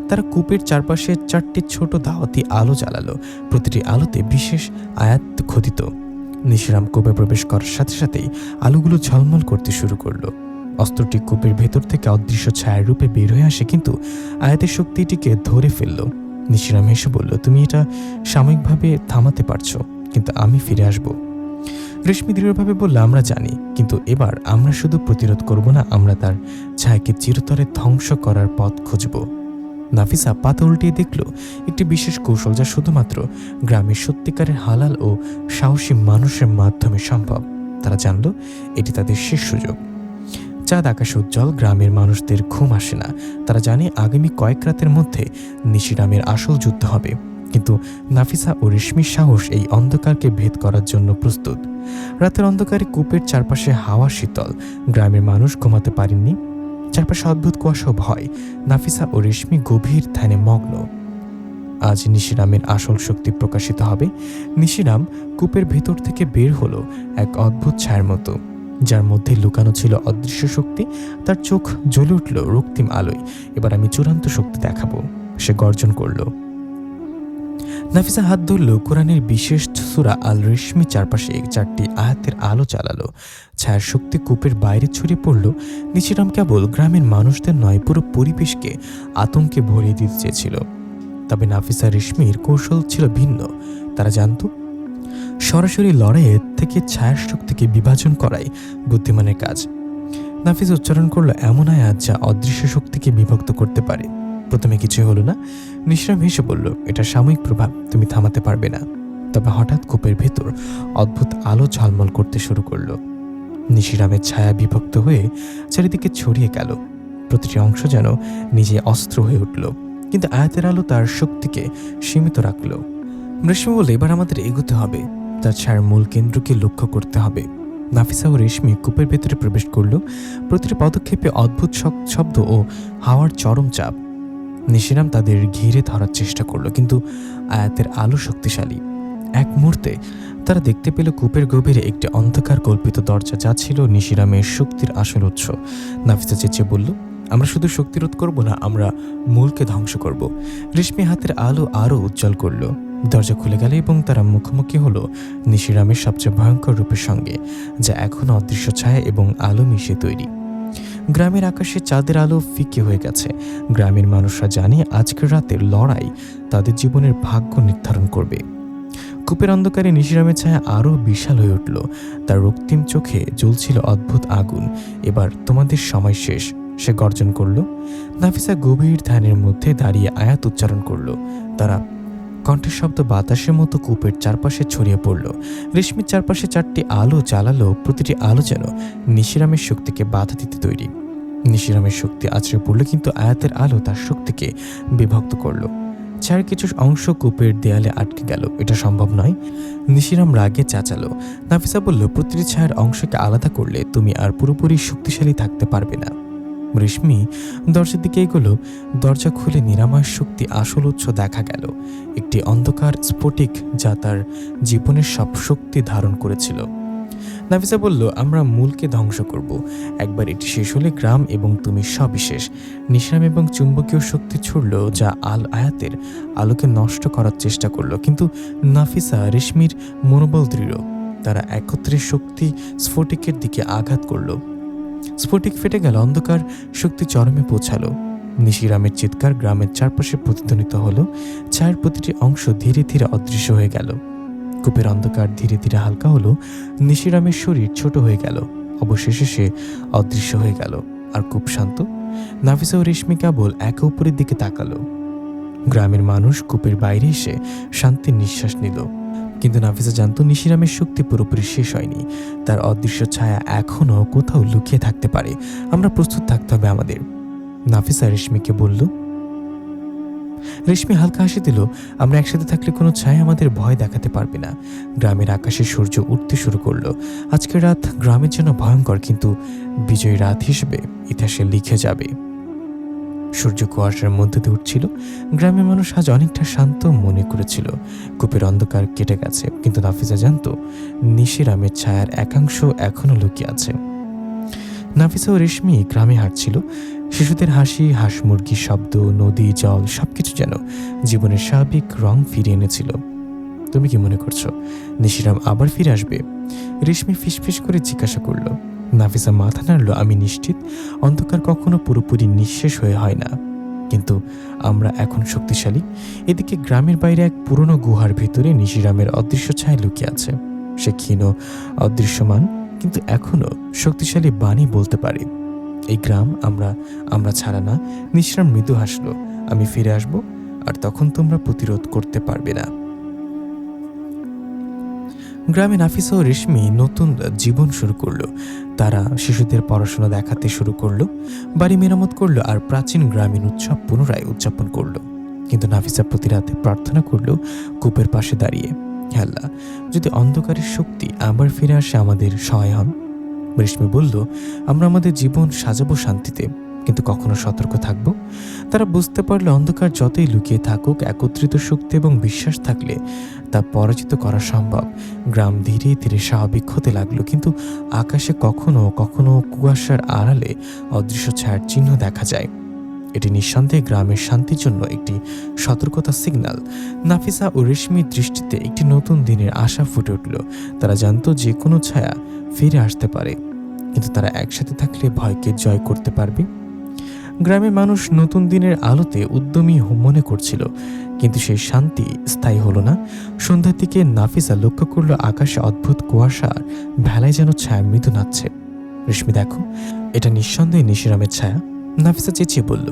তারা কূপের চারপাশে 4টি ছোট দাওয়াতি আলো জ্বালালো। প্রতিটি আলোতে বিশেষ আয়াত খোদিত। নিশিরাম কূপে প্রবেশ করার সাথে সাথেই আলোগুলো ঝলমল করতে শুরু করলো। অস্ত্রটি কূপের ভেতর থেকে অদৃশ্য ছায়ার রূপে বের হয়ে আসে, কিন্তু আয়াতের শক্তিটিকে ধরে ফেলল। নিশিরাম হেসে বলল, তুমি এটা সাময়িকভাবে থামাতে পারছো, কিন্তু আমি ফিরে আসব। রেশমি দৃঢ়ভাবে বলল, আমরা জানি, কিন্তু এবার আমরা শুধু প্রতিরোধ করব না, আমরা তার ছায়াকে চিরতরে ধ্বংস করার পথ খুঁজব। নাফিসা পাতা উল্টিয়ে দেখল একটি বিশেষ কৌশল, যা শুধুমাত্র গ্রামের সত্যিকারের হালাল ও সাহসী মানুষের মাধ্যমে সম্ভব। তারা জানল এটি তাদের শেষ সুযোগ। চাঁদ আকাশে উজ্জ্বল, গ্রামের মানুষদের ঘুম আসে না। তারা জানে আগামী কয়েক রাতের মধ্যে নিশিরামের আসল যুদ্ধ হবে, কিন্তু নাফিসা ও রেশমির সাহস এই অন্ধকারকে ভেদ করার জন্য প্রস্তুত। রাতের অন্ধকারে কূপের চারপাশে হাওয়া শীতল, গ্রামের মানুষ ঘুমাতে পারেননি। চারপাশে অদ্ভুত কুয়াশা ও ভয়। নাফিসা ও রেশমি গভীর ধ্যানে মগ্ন। আজ নিশিরামের আসল শক্তি প্রকাশিত হবে। নিশিরাম কূপের ভেতর থেকে বের হলো এক অদ্ভুত ছায়ার মতো, যার মধ্যে লুকানো ছিল অদৃশ্য শক্তি। তার চোখ জ্বলে উঠল রক্তিম আলোয়। এবার আমি চূড়ান্ত শক্তি দেখাবো, সে গর্জন করল। নাফিসা হাত ধরল কোরআনের বিশেষ সূরা আল রেশমি। চারপাশে 4টি আয়াতের আলো চালালো। ছায়ার শক্তি কূপের বাইরে ছড়িয়ে পড়ল। নিশিরাম কেবল গ্রামের মানুষদের নয়, পুরো পরিবেশকে আতঙ্কে ভরিয়ে দিতে চেয়েছিল। তবে নাফিসা রেশমির কৌশল ছিল ভিন্ন। তারা জানত সরাসরি লড়াইয়ের থেকে ছায়ার শক্তিকে বিভাজন করাই বুদ্ধিমানের কাজ। নাফিস উচ্চারণ করল এমন আয়াত যা অদৃশ্য শক্তিকে বিভক্ত করতে পারে। প্রথমে কিছুই হলো না। নিশিরাম হেসে বলল, এটা সাময়িক প্রভাব, তুমি থামাতে পারবে না। তবে হঠাৎ কূপের ভেতর অদ্ভুত আলো ঝলমল করতে শুরু করলো। নিশিরামের ছায়া বিভক্ত হয়ে চারিদিকে ছড়িয়ে গেল। প্রতিটি অংশ যেন নিজে অস্ত্র হয়ে উঠল, কিন্তু আয়াতের আলো তার শক্তিকে সীমিত রাখল। রেশমি বলে, এবার আমাদের এগোতে হবে, তার ছায়ার মূল কেন্দ্রকে লক্ষ্য করতে হবে। নাফিসা ও রেশমি কূপের ভেতরে প্রবেশ করল। প্রতিটি পদক্ষেপে অদ্ভুত শব্দ ও হাওয়ার চরম চাপ। নিশিরাম তাদের ঘিরে ধরার চেষ্টা করলো, কিন্তু আয়াতের আলো শক্তিশালী। এক মুহূর্তে তারা দেখতে পেল কূপের গভীরে একটি অন্ধকার কল্পিত দরজা, যা ছিল নিশিরামের শক্তির আসল উৎস। নাফিসা চেঁচিয়ে বলল, আমরা শুধু শক্তিরোধ করব না, আমরা মূলকে ধ্বংস করব। রেশমি হাতের আলো আরও উজ্জ্বল করল। দরজা খুলে গেল এবং তারা মুখোমুখি হলো নিশিরামের সবচেয়ে ভয়ঙ্কর রূপের সঙ্গে, যা এখনও অদৃশ্য ছায়া এবং আলো মিশিয়ে তৈরি। গ্রামের আকাশে চাঁদের আলো ফিকে হয়ে গেছে। গ্রামের মানুষরা জানে আজকের রাতের লড়াই তাদের জীবনের ভাগ্য নির্ধারণ করবে। কূপের অন্ধকারে নিশিরামের ছায়া আরও বিশাল হয়ে উঠল। তার রক্তিম চোখে জ্বলছিল অদ্ভুত আগুন। এবার তোমাদের সময় শেষ, সে গর্জন করল। নাফিসা গভীর ধ্যানের মধ্যে দাঁড়িয়ে আয়াত উচ্চারণ করল। তারা কণ্ঠের শব্দ বাতাসের মতো কূপের চারপাশে ছড়িয়ে পড়ল। রেশমির চারপাশে 4টি আলো জ্বালালো। প্রতিটি আলো যেন নিশিরামের শক্তিকে বাধা দিতে তৈরি। নিশিরামের শক্তি আছড়ে পড়ল, কিন্তু আয়াতের আলো তার শক্তিকে বিভক্ত করল। ছায়ার কিছু অংশ কূপের দেয়ালে আটকে গেল। এটা সম্ভব নয়। নিশিরাম রাগে চেঁচালো। নাফিসা বলল, প্রতিটি ছায়ার অংশকে আলাদা করলে তুমি আর পুরোপুরি শক্তিশালী থাকতে পারবে না। রেশমি দরজার দিকে এগোলো। দরজা খুলে নিরাময় শক্তি আসল উৎস দেখা গেল। একটি অন্ধকার স্ফটিক, যা তার জীবনের সব শক্তি ধারণ করেছিল। নাফিসা বলল, আমরা মূলকে ধ্বংস করব। একবার এটি শেষ হলে গ্রাম এবং তুমি সবিশেষ। নিশিরাম এবং চুম্বকীয় শক্তি ছুড়ল, যা আয়াতের আলোকে নষ্ট করার চেষ্টা করলো, কিন্তু নাফিসা রেশমির মনোবল দৃঢ়। তারা একত্রে শক্তি স্ফটিকের দিকে আঘাত করল। স্ফটিক ফেটে গেল। অন্ধকার শক্তি চরমে পৌঁছালো। নিশিরামের চিৎকার গ্রামের চারপাশে প্রতিধ্বনিত হলো। ছায়ার প্রতিটি অংশ ধীরে ধীরে অদৃশ্য হয়ে গেল। কূপের অন্ধকার ধীরে ধীরে হালকা হলো। নিশিরামের শরীর ছোট হয়ে গেল। অবশেষে সে অদৃশ্য হয়ে গেল। আর খুব শান্ত। নাফিসা ও রেশমি কেবল একে অপরের দিকে তাকালো। গ্রামের মানুষ কূপের বাইরে এসে শান্তির নিঃশ্বাস নিল। কিন্তু নাফিসা জানত নিশিরামের শক্তি পুরোপুরি শেষ হয়নি। তার অদৃশ্য ছায়া এখনও কোথাও লুকিয়ে থাকতে পারে। আমরা প্রস্তুত থাকতে হবে আমাদের। নাফিসা রেশমিকে বলল। রেশমি হালকা হাসি দিল। আমরা একসাথে থাকলে কোনো ছায়া আমাদের ভয় দেখাতে পারবে না। গ্রামের আকাশে সূর্য উঠতে শুরু করলো। আজকের রাত গ্রামের জন্য ভয়ঙ্কর, কিন্তু বিজয়ী রাত হিসেবে ইতিহাসে লিখে যাবে। সূর্য কুয়াশার মধ্যে দিয়ে উঠছিল। গ্রামের মানুষ আজ অনেকটা শান্ত মনে করেছিল। কূপের অন্ধকার কেটে গেছে, কিন্তু নাফিসা জানত নিশিরামের ছায়ার একাংশ এখনো লুকিয়ে আছে। নাফিসা ও রেশমি গ্রামে হাঁটছিল। শিশুদের হাসি, হাঁস মুরগির শব্দ, নদী, জল সবকিছু যেন জীবনের স্বাভাবিক রং ফিরিয়ে এনেছিল। তুমি কি মনে করছো নিশিরাম আবার ফিরে আসবে? রেশমি ফিসফিস করে জিজ্ঞাসা করলো। নাফিসা মাথা নাড়ল। আমি নিশ্চিত অন্ধকার কখনো পুরোপুরি নিঃশেষ হয়ে হয় না, কিন্তু আমরা এখন শক্তিশালী। এদিকে গ্রামের বাইরে এক পুরনো গুহার ভিতরে নিশিরামের অদৃশ্য ছায়া লুকিয়ে আছে। সে ক্ষীণ, অদৃশ্যমান, কিন্তু এখনো শক্তিশালী বাণী বলতে পারে। এই গ্রাম আমরা ছাড়া না। নিশিরাম মৃদু হাসলো। আমি ফিরে আসব, আর তখন তোমরা প্রতিরোধ করতে পারবে না। গ্রামে নাফিসা ও রেশমি নতুন জীবন শুরু করলো। তারা শিশুদের পড়াশোনা দেখাতে শুরু করলো, বাড়ি মেরামত করলো, আর প্রাচীন গ্রামীণ উৎসব পুনরায় উদযাপন করলো। কিন্তু নাফিসা প্রতি রাতে প্রার্থনা করলো কূপের পাশে দাঁড়িয়ে, হে আল্লাহ, যদি অন্ধকারের শক্তি আবার ফিরে আসে আমাদের সহায় হন। রেশমি বলল, আমরা আমাদের জীবন সাজাবো শান্তিতে, কিন্তু কখনো সতর্ক থাকবো। তারা বুঝতে পারলো অন্ধকার যতই লুকিয়ে থাকুক, একত্রিত শক্তি এবং বিশ্বাস থাকলে তা পরাজিত করা সম্ভব। গ্রাম ধীরে ধীরে স্বাভাবিক হতে লাগলো, কিন্তু আকাশে কখনো কখনো কুয়াশার আড়ালে অদৃশ্য ছায়ার চিহ্ন দেখা যায়। এটি নিঃসন্দেহে গ্রামের শান্তির জন্য একটি সতর্কতা সিগন্যাল। নাফিসা ও রেশমির দৃষ্টিতে একটি নতুন দিনের আশা ফুটে উঠল। তারা জানতো যে কোনো ছায়া ফিরে আসতে পারে, কিন্তু তারা একসাথে থাকলে ভয়কে জয় করতে পারবে। গ্রামের মানুষ নতুন দিনের আলোতে উদ্যমী মনে করছিল, কিন্তু সেই শান্তি স্থায়ী হলো না। সন্ধ্যার দিকে নাফিসা লক্ষ্য করল আকাশে অদ্ভুত কুয়াশার ভেলায় যেন ছায়া মৃদু নাচছে। রেশমি, দেখো, এটা নিঃসন্দেহে নিশিরামের ছায়া। নাফিসা চেঁচিয়ে বলল।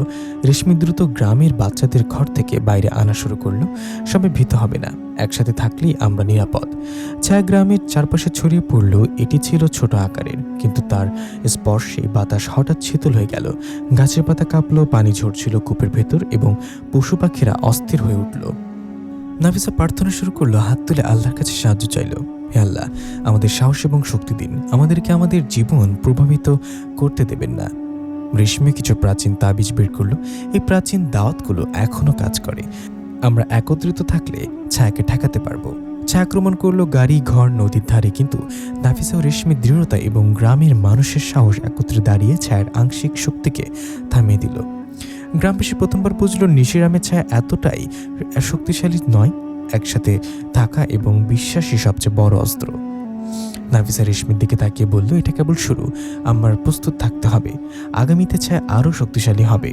রেশমি দ্রুত গ্রামের বাচ্চাদের ঘর থেকে বাইরে আনা শুরু করলো। সবাই ভীত হবে না, একসাথে থাকলেই আমরা নিরাপদ। ছায়া গ্রামের চারপাশে ছড়িয়ে পড়ল। এটি ছিল ছোট আকারের, কিন্তু তার স্পর্শে বাতাস হঠাৎ শীতল হয়ে গেল। গাছের পাতা কাঁপলো, পানি ঝরছিল কূপের ভেতর, এবং পশু পাখিরা অস্থির হয়ে উঠল। নাফিসা প্রার্থনা শুরু করলো, হাত তুলে আল্লাহর কাছে সাহায্য চাইল। হে আল্লাহ, আমাদের সাহস এবং শক্তি দিন, আমাদেরকে আমাদের জীবন প্রভাবিত করতে দেবেন না। রেশমি কিছু প্রাচীন তাবিজ বের করলো। এই প্রাচীন দাওয়াতগুলো এখনো কাজ করে। আমরা একত্রিত থাকলে ছায়াকে ঠেকাতে পারবো। ছায়া আক্রমণ করলো গাড়ি, ঘর, নদীর ধারে, কিন্তু নাফিসা ও রেশমির দৃঢ়তা এবং গ্রামের মানুষের সাহস একত্রে দাঁড়িয়ে ছায়ার আংশিক শক্তিকে থামিয়ে দিল। গ্রামবাসী প্রথমবার বুঝলো নিশিরামের ছায়া এতটাই শক্তিশালী নয়। একসাথে থাকা এবং বিশ্বাসই সবচেয়ে বড় অস্ত্র। নাফিসা রেশমির দিকে তাকিয়ে বলল, এটা কেবল শুরু, আমার প্রস্তুত থাকতে হবে, আগামীতে ছায়া আরও শক্তিশালী হবে।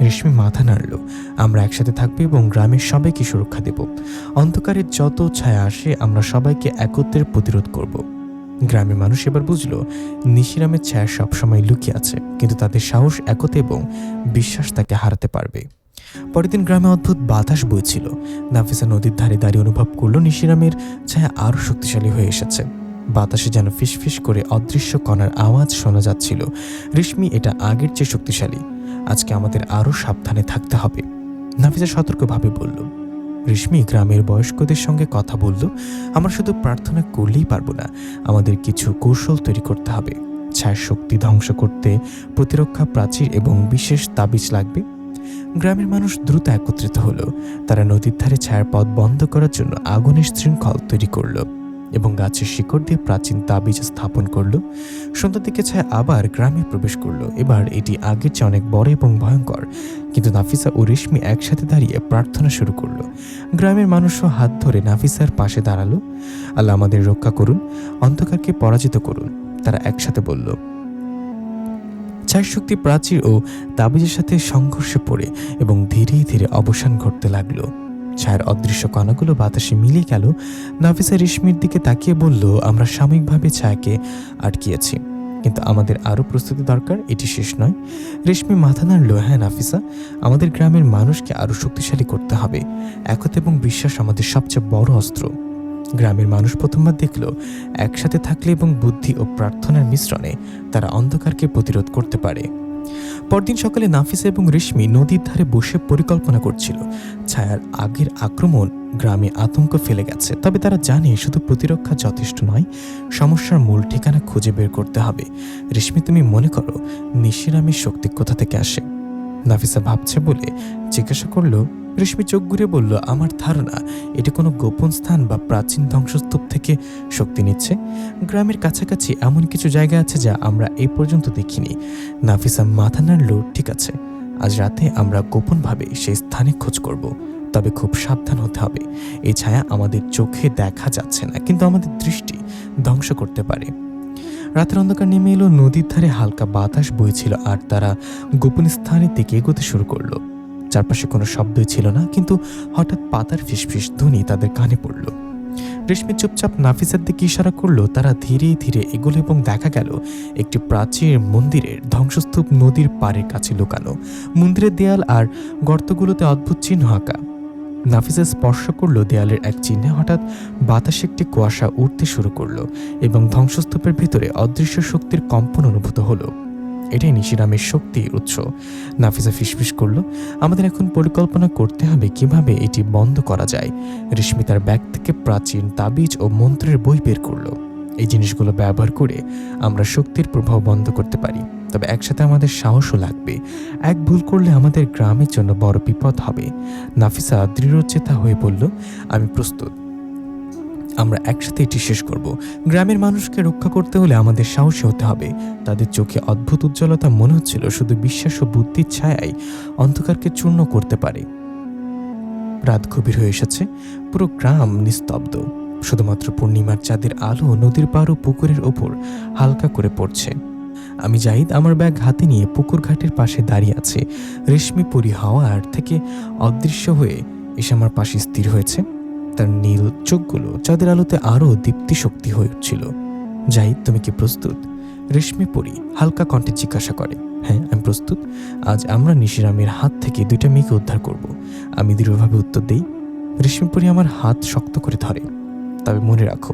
রেশমি মাথা নাড়ল। আমরা একসাথে থাকবো এবং গ্রামের সবাইকে সুরক্ষা দেব। অন্ধকারের যত ছায়া আসে, আমরা সবাইকে একত্রে প্রতিরোধ করব। গ্রামের মানুষ এবার বুঝলো নিশিরামের ছায়া সবসময় লুকিয়ে আছে, কিন্তু তাদের সাহস, একতা এবং বিশ্বাস তাকে হারাতে পারবে। পরের দিন গ্রামে অদ্ভুত বাতাস বইছিল। নাফিসা নদীর ধারে দাঁড়িয়ে অনুভব করলো নিশিরামের ছায়া আরও শক্তিশালী হয়ে এসেছে। বাতাসে যেন ফিসফিস করে অদৃশ্য কণার আওয়াজ শোনা যাচ্ছিল। রেশমি, এটা আগের চেয়ে শক্তিশালী, আজকে আমাদের আরও সাবধানে থাকতে হবে। নাফিসা সতর্কভাবে বলল। রেশমি গ্রামের বয়স্কদের সঙ্গে কথা বলল, আমরা শুধু প্রার্থনা করলেই পারবো না, আমাদের কিছু কৌশল তৈরি করতে হবে। ছায়ার শক্তি ধ্বংস করতে প্রতিরক্ষা প্রাচীর এবং বিশেষ তাবিজ লাগবে। গ্রামের মানুষ দ্রুত একত্রিত হলো। তারা নদীর ধারে ছায়ার পথ বন্ধ করার জন্য আগুনের শৃঙ্খল তৈরি করলো এবং গাছের শিকড় দিয়ে প্রাচীন তাবিজ স্থাপন করলো। সন্ধ্যার দিকে ছায়া আবার গ্রামে প্রবেশ করলো। এবার এটি আগের চেয়ে অনেক বড় এবং ভয়ঙ্কর, কিন্তু নাফিসা ও রেশমি একসাথে দাঁড়িয়ে প্রার্থনা শুরু করলো। গ্রামের মানুষও হাত ধরে নাফিসার পাশে দাঁড়ালো। আল্লাহ আমাদের রক্ষা করুন, অন্ধকারকে পরাজিত করুন, তারা একসাথে বলল। ছায়ার শক্তি প্রাচীর ও তাবিজের সাথে সংঘর্ষে পড়ে এবং ধীরে ধীরে অবসান ঘটতে লাগলো। ছায়ার অদৃশ্য কণাগুলো বাতাসে মিলিয়ে গেল। নাফিসা রেশমির দিকে তাকিয়ে বলল, আমরা সাময়িকভাবে ছায়াকে আটকিয়েছি, কিন্তু আমাদের আরও প্রস্তুতি দরকার, এটি শেষ নয়। রেশমি মাথা নাড়ল। হ্যাঁ নাফিসা, আমাদের গ্রামের মানুষকে আরও শক্তিশালী করতে হবে। একতা এবং বিশ্বাস আমাদের সবচেয়ে বড় অস্ত্র। গ্রামের মানুষ প্রথমবার দেখল একসাথে থাকলে এবং বুদ্ধি ও প্রার্থনার মিশ্রণে তারা অন্ধকারকে প্রতিরোধ করতে পারে। পরদিন সকালে নাফিসা এবং রেশমি নদীর ধারে বসে পরিকল্পনা করছিল। ছায়ার আগের আক্রমণ গ্রামে আতঙ্ক ফেলে গেছে, তবে তারা জানে শুধু প্রতিরক্ষা যথেষ্ট নয়, সমস্যার মূল ঠিকানা খুঁজে বের করতে হবে। রেশমি, তুমি মনে করো নিশিরামের শক্তি কোথা থেকে আসে? নাফিসা ভাবছে বলে জিজ্ঞাসা করলো। রেশমি চোখ ঘুরে বলল, আমার ধারণা এটি কোনো গোপন স্থান বা প্রাচীন ধ্বংসস্তূপ থেকে শক্তি নিচ্ছে। গ্রামের কাছাকাছি এমন কিছু জায়গা আছে যা আমরা এই পর্যন্ত দেখিনি। নাফিসা মাথা নাড়ল। ঠিক আছে, আজ রাতে আমরা গোপনভাবে সেই স্থানে খোঁজ করব, তবে খুব সাবধান হতে হবে। এই ছায়া আমাদের চোখে দেখা যাচ্ছে না, কিন্তু আমাদের দৃষ্টি ধ্বংস করতে পারে। রাতের অন্ধকার নেমে এলো, নদীর ধারে হালকা বাতাস বইছিল আর তারা গোপন স্থানের দিকে এগোতে শুরু করলো। চারপাশে কোনো শব্দই ছিল না, কিন্তু হঠাৎ পাতার ফিসফিস ধ্বনি তাদের কানে পড়ল। রেশমি চুপচাপ নাফিসার দিকে ইশারা করলো। তারা ধীরে ধীরে এগোলো এবং দেখা গেল একটি প্রাচীর মন্দিরের ধ্বংসস্তূপ নদীর পাড়ের কাছে লুকানো। মন্দিরের দেয়াল আর গর্তগুলোতে অদ্ভুত চিহ্ন আঁকা। নাফিসা স্পর্শ করলো দেয়ালের এক চিহ্নে। হঠাৎ বাতাসে একটি কুয়াশা উঠতে শুরু করলো এবং ধ্বংসস্তূপের ভিতরে অদৃশ্য শক্তির কম্পন অনুভূত হলো। এটাই নিশিরামের শক্তির উৎস। নাফিসা ফিসফিস করলো, আমাদের এখন পরিকল্পনা করতে হবে কিভাবে এটি বন্ধ করা যায়। রেশমি তার ব্যাগ থেকে প্রাচীন তাবিজ ও মন্ত্রের বই বের করলো। এই জিনিসগুলো ব্যবহার করে আমরা শক্তির প্রভাব বন্ধ করতে পারি, তবে একসাথে আমাদের সাহসও লাগবে। এক ভুল করলে আমাদের গ্রামের জন্য বড় বিপদ হবে। নাফিসা দৃঢ়চেতা হয়ে বলল, আমি প্রস্তুত, আমরা একসাথে এটি শেষ করব। গ্রামের মানুষকে রক্ষা করতে হলে আমাদের সাহসী হতে হবে। তাদের চোখে অদ্ভুত উজ্জ্বলতা, মনে হচ্ছিল শুধু বিশ্বাস ও বুদ্ধির ছায়াই অন্ধকারকে চূর্ণ করতে পারে। রাত গভীর হয়ে এসেছে, পুরো গ্রাম নিস্তব্ধ। শুধুমাত্র পূর্ণিমার চাঁদের আলো নদীর পাড় ও পুকুরের ওপর হালকা করে পড়ছে। আমি জাহিদ আমার ব্যাগ হাতে নিয়ে পুকুর ঘাটের পাশে দাঁড়িয়ে আছে। রেশমি পরি হাওয়ার থেকে অদৃশ্য হয়ে এসে আমার পাশে স্থির হয়েছে। তার নীল চোখগুলো চাঁদের আলোতে আরও দীপ্তিশক্তি হয়ে উঠছিল। জাহিদ, তুমি কি প্রস্তুত? রেশমি পরি হালকা কণ্ঠে জিজ্ঞাসা করে। হ্যাঁ, আমি প্রস্তুত। আজ আমরা নিশিরামের হাত থেকে 2টা মেয়েকে উদ্ধার করব। আমি দৃঢ়ভাবে উত্তর দেই। রেশমি পরি আমার হাত শক্ত করে ধরে। তবে মনে রাখো,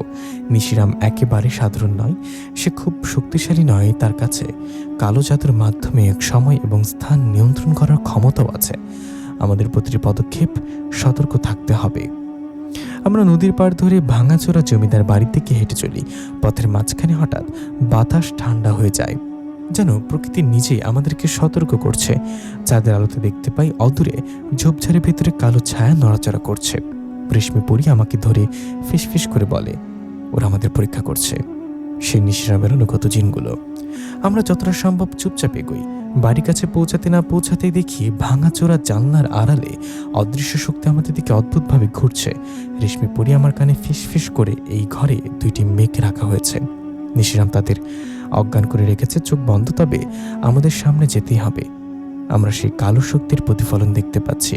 নিশিরাম একেবারে সাধারণ নয়। সে খুব শক্তিশালী নয়। তার কাছে কালো জাদুর মাধ্যমে সময় এবং স্থান নিয়ন্ত্রণ করার ক্ষমতাও আছে। আমাদের প্রতিটি পদক্ষেপ সতর্ক থাকতে হবে। আমরা নদীর পাড় ধরে ভাঙাচোরা জমিদার বাড়ির দিকে হেঁটে চলি। পথের মাঝখানে হঠাৎ বাতাস ঠান্ডা হয়ে যায়, যেন প্রকৃতি নিজেই আমাদেরকে সতর্ক করছে। চাঁদের আলোতে দেখতে পাই অদূরে ঝোপঝাড়ের ভেতরে কালো ছায়া নড়াচড়া করছে। রেশমি পরি আমাকে ধরে ফিসফিস করে বলে, ওরা আমাদের পরীক্ষা করছে। সে নিশিরামের অনুগত জিনগুলো। আমরা যতটা সম্ভব চুপচাপ এগোই। বাড়ির কাছে পৌঁছাতে না পৌঁছাতেই দেখি ভাঙাচোরা জানলার আড়ালে অদৃশ্য শক্তি আমাদের দিকে অদ্ভুতভাবে ঘুরছে। রেশমি পরি আমার কানে ফিসফিস করে, এই ঘরে 2টি মেয়েকে রাখা হয়েছে। নিশিরাম তাদের অজ্ঞান করে রেখেছে, চোখ বন্ধ, তবে আমাদের সামনে যেতেই হবে। আমরা সেই কালো শক্তির প্রতিফলন দেখতে পাচ্ছি।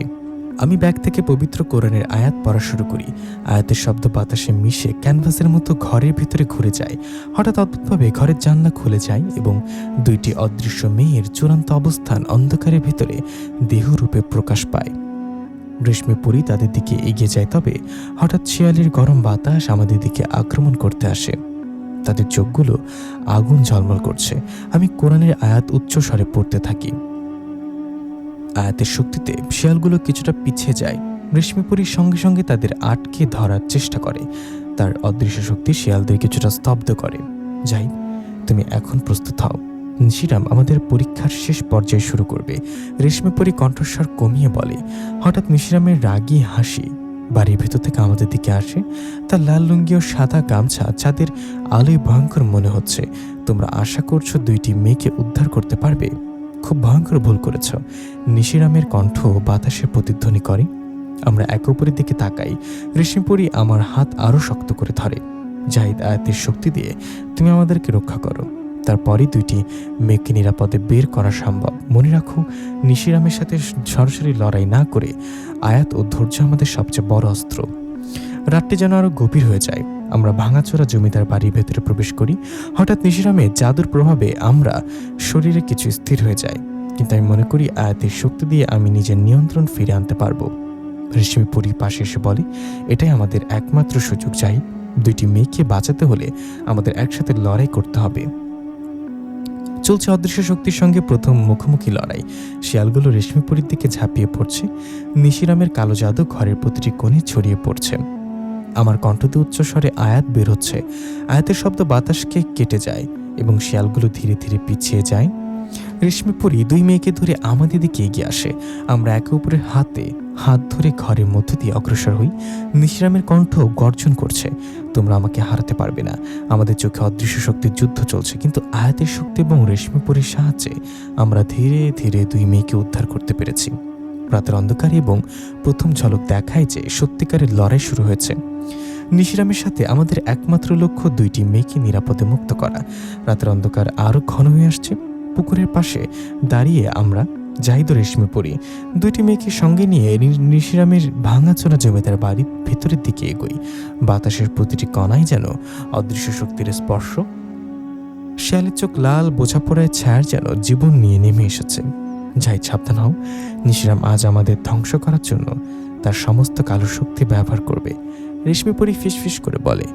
আমি ব্যাগ থেকে পবিত্র কোরআনের আয়াত পড়া শুরু করি। আয়াতের শব্দ বাতাসে মিশে ক্যানভাসের মতো ঘরের ভিতরে ঘুরে যায়। হঠাৎ অদ্ভুতভাবে ঘরের জানলা খুলে যায় এবং 2টি অদৃশ্য মেয়ের চূড়ান্ত অবস্থান অন্ধকারের ভিতরে দেহরূপে প্রকাশ পায়। রেশমি পরি তাদের দিকে এগিয়ে যায়, তবে হঠাৎ শিয়ালের গরম বাতাস আমাদের দিকে আক্রমণ করতে আসে। তাদের চোখগুলো আগুন ঝলমল করছে। আমি কোরআনের আয়াত উচ্চ স্বরে পড়তে থাকি। আয়াতের শক্তিতে শিয়ালগুলো কিছুটা পিছিয়ে যায়। রেশমি পরির সঙ্গে সঙ্গে তাদের আটকে ধরার চেষ্টা করে। তার অদৃশ্য শক্তি শিয়ালদের কিছুটা স্তব্ধ করে। যাই, তুমি এখন প্রস্তুত হও। নিশিরাম আমাদের পরীক্ষার শেষ পর্যায়ে শুরু করবে। রেশমি পরি কণ্ঠস্বর কমিয়ে বলে। হঠাৎ নিশিরামের রাগী হাসি বাড়ির ভেতর থেকে আমাদের দিকে আসে। তার লাল লুঙ্গি ও সাদা গামছা চাঁদের আলোয় ভয়ঙ্কর মনে হচ্ছে। তোমরা আশা করছো 2টি মেয়েকে উদ্ধার করতে পারবে? খুব ভয়ঙ্কর ভুল করেছ। নিশিরামের কণ্ঠ বাতাসে প্রতিধ্বনি করে। আমরা একে অপরের দিকে তাকাই। রেশমি পরি আমার হাত আরো শক্ত করে ধরে। জাহিদ, আয়াতের শক্তি দিয়ে তুমি আমাদেরকে রক্ষা করো। তারপরই 2টি মেয়েকে নিরাপদে বের করা সম্ভব। মনে রাখো, নিশিরামের সাথে সরাসরি লড়াই না করে আয়াত ও ধৈর্য আমাদের সবচেয়ে বড় অস্ত্র। রাতটি যেন আরো গভীর হয়ে যায়। আমরা ভাঙাচোরা জমিদার বাড়ির ভেতরে প্রবেশ করি। হঠাৎ নিশিরামের জাদুর প্রভাবে আমরা শরীরে কিছু স্থির হয়ে যায়, কিন্তু আমি মনে করি আয়াতের শক্তি দিয়ে আমি নিজের নিয়ন্ত্রণ ফিরে আনতে পারবো। রেশমি পরির পাশে এসে বলে, এটাই আমাদের একমাত্র সুযোগ। চাই 2টি মেয়েকে বাঁচাতে হলে আমাদের একসাথে লড়াই করতে হবে। চলছে অদৃশ্য শক্তির সঙ্গে প্রথম মুখোমুখি লড়াই। শিয়ালগুলো রেশমি পরির দিকে ঝাঁপিয়ে পড়ছে। নিশিরামের কালো জাদু ঘরের প্রতিটি কোণে ছড়িয়ে পড়ছে। আমার কণ্ঠতে উচ্চস্বরে আয়াত বের হচ্ছে। আয়াতের শব্দ বাতাসকে কেটে যায় এবং শিয়ালগুলো ধীরে ধীরে পিছিয়ে যায়। রেশমি পরি দুই মেয়েকে ধরে আমাদের দিকে এগিয়ে আসে। আমরা একে অপরের হাতে হাত ধরে ঘরের মধ্য দিয়ে অগ্রসর হই। নিশিরামের কণ্ঠ গর্জন করছে, তোমরা আমাকে হারাতে পারবে না। আমাদের চোখে অদৃশ্য শক্তির যুদ্ধ চলছে, কিন্তু আয়াতের শক্তি এবং রেশমি পরির সাহায্যে আমরা ধীরে ধীরে দুই মেয়েকে উদ্ধার করতে পেরেছি। রাতের অন্ধকারে এবং প্রথম ঝলক দেখায় যে সত্যিকারের লড়াই শুরু হয়েছে। নিশিরামের সাথে আমাদের একমাত্র লক্ষ্য দুইটি মেয়েকে নিরাপদে মুক্ত করা। রাতের অন্ধকার আরও ঘন হয়ে আসছে। পুকুরের পাশে দাঁড়িয়ে আমরা জাহিদ ও রেশমি পরি দুইটি মেয়েকে সঙ্গে নিয়ে নিশিরামের ভাঙাচোরা জমিদার বাড়ির ভেতরের দিকে এগোই। বাতাসের প্রতিটি কণায় যেন অদৃশ্য শক্তির স্পর্শ। শিয়ালের চোখ লাল, বোঝাপড়ায় ছায়ার যেন জীবন নিয়ে নেমে এসেছে। জাহিদ, সাবধান হও, নিশিরাম আজ আমাদের ধ্বংস করার জন্য তার সমস্ত কালো শক্তি ব্যবহার করবে। রেশমি পরি ফিসফিস করে বলে।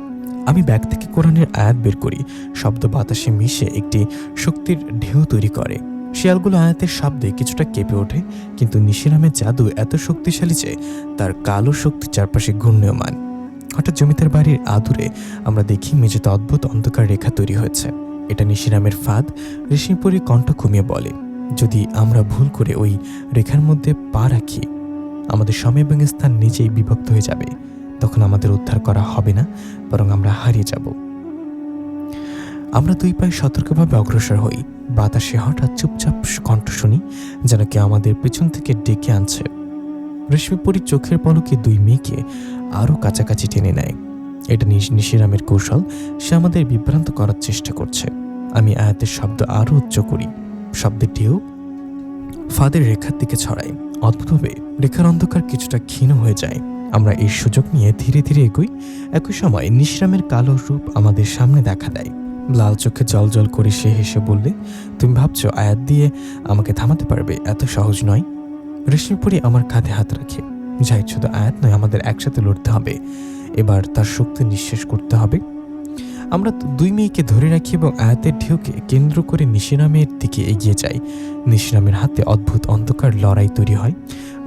আমি ব্যাগ থেকে কোরআনের আয়াত বের করি। শব্দ বাতাসে মিশে একটি শক্তির ঢেউ তৈরি করে। শিয়ালগুলো আয়াতের শব্দে কিছুটা কেঁপে ওঠে, কিন্তু নিশিরামের জাদু এত শক্তিশালী যে তার কালো শক্তি চারপাশে ঘূর্ণায়মান। হঠাৎ জমিদার বাড়ির আদুরে আমরা দেখি মেঝেতে অদ্ভুত অন্ধকার রেখা তৈরি হয়েছে। এটা নিশিরামের ফাঁদ। রেশমি পরি কণ্ঠ কমিয়ে বলে, যদি আমরা ভুল করে ওই রেখার মধ্যে পা রাখি, আমাদের সময় এবং স্থান নিজেই বিভক্ত হয়ে যাবে। তখন আমাদের উদ্ধার করা হবে না, বরং আমরা হারিয়ে যাব। আমরা দুই পায়ে সতর্কভাবে অগ্রসর হই। বাতাসে হঠাৎ চুপচাপ কণ্ঠ শুনি, যেন কেউ আমাদের পেছন থেকে ডেকে আনছে। রেশমি পরির চোখের পলকে দুই মেয়েকে আরও কাছাকাছি টেনে নেয়। এটা নিশিরামের কৌশল। সে আমাদের বিভ্রান্ত করার চেষ্টা করছে। আমি আয়াতের শব্দ আরও উচ্চ করি। শব্দের ঢেউ ফাঁদের রেখার দিকে ছড়ায়। অদ্ভুতভাবে রেখার অন্ধকার কিছুটা ক্ষীণ হয়ে যায়। আমরা এই সুযোগ নিয়ে ধীরে ধীরে এগোই। একই সময় নিশিরামের কালো রূপ আমাদের সামনে দেখা দেয়। লাল চোখে জল জল করে সে হেসে বললে, তুমি ভাবছো আয়াত দিয়ে আমাকে থামাতে পারবে? এত সহজ নয়। রেশমি পরি আমার কাঁধে হাত রাখে। যাই, শুধু আয়াত নয়, আমাদের একসাথে লড়তে হবে। এবার তার শক্তি নিঃশেষ করতে হবে। আমরা দুই মেয়েকে ধরে রাখি এবং আয়াতের ঢেউকে কেন্দ্র করে নিশিরামের দিকে এগিয়ে যাই। নিশিরামের হাতে অদ্ভুত অন্ধকার লড়াই তৈরি হয়।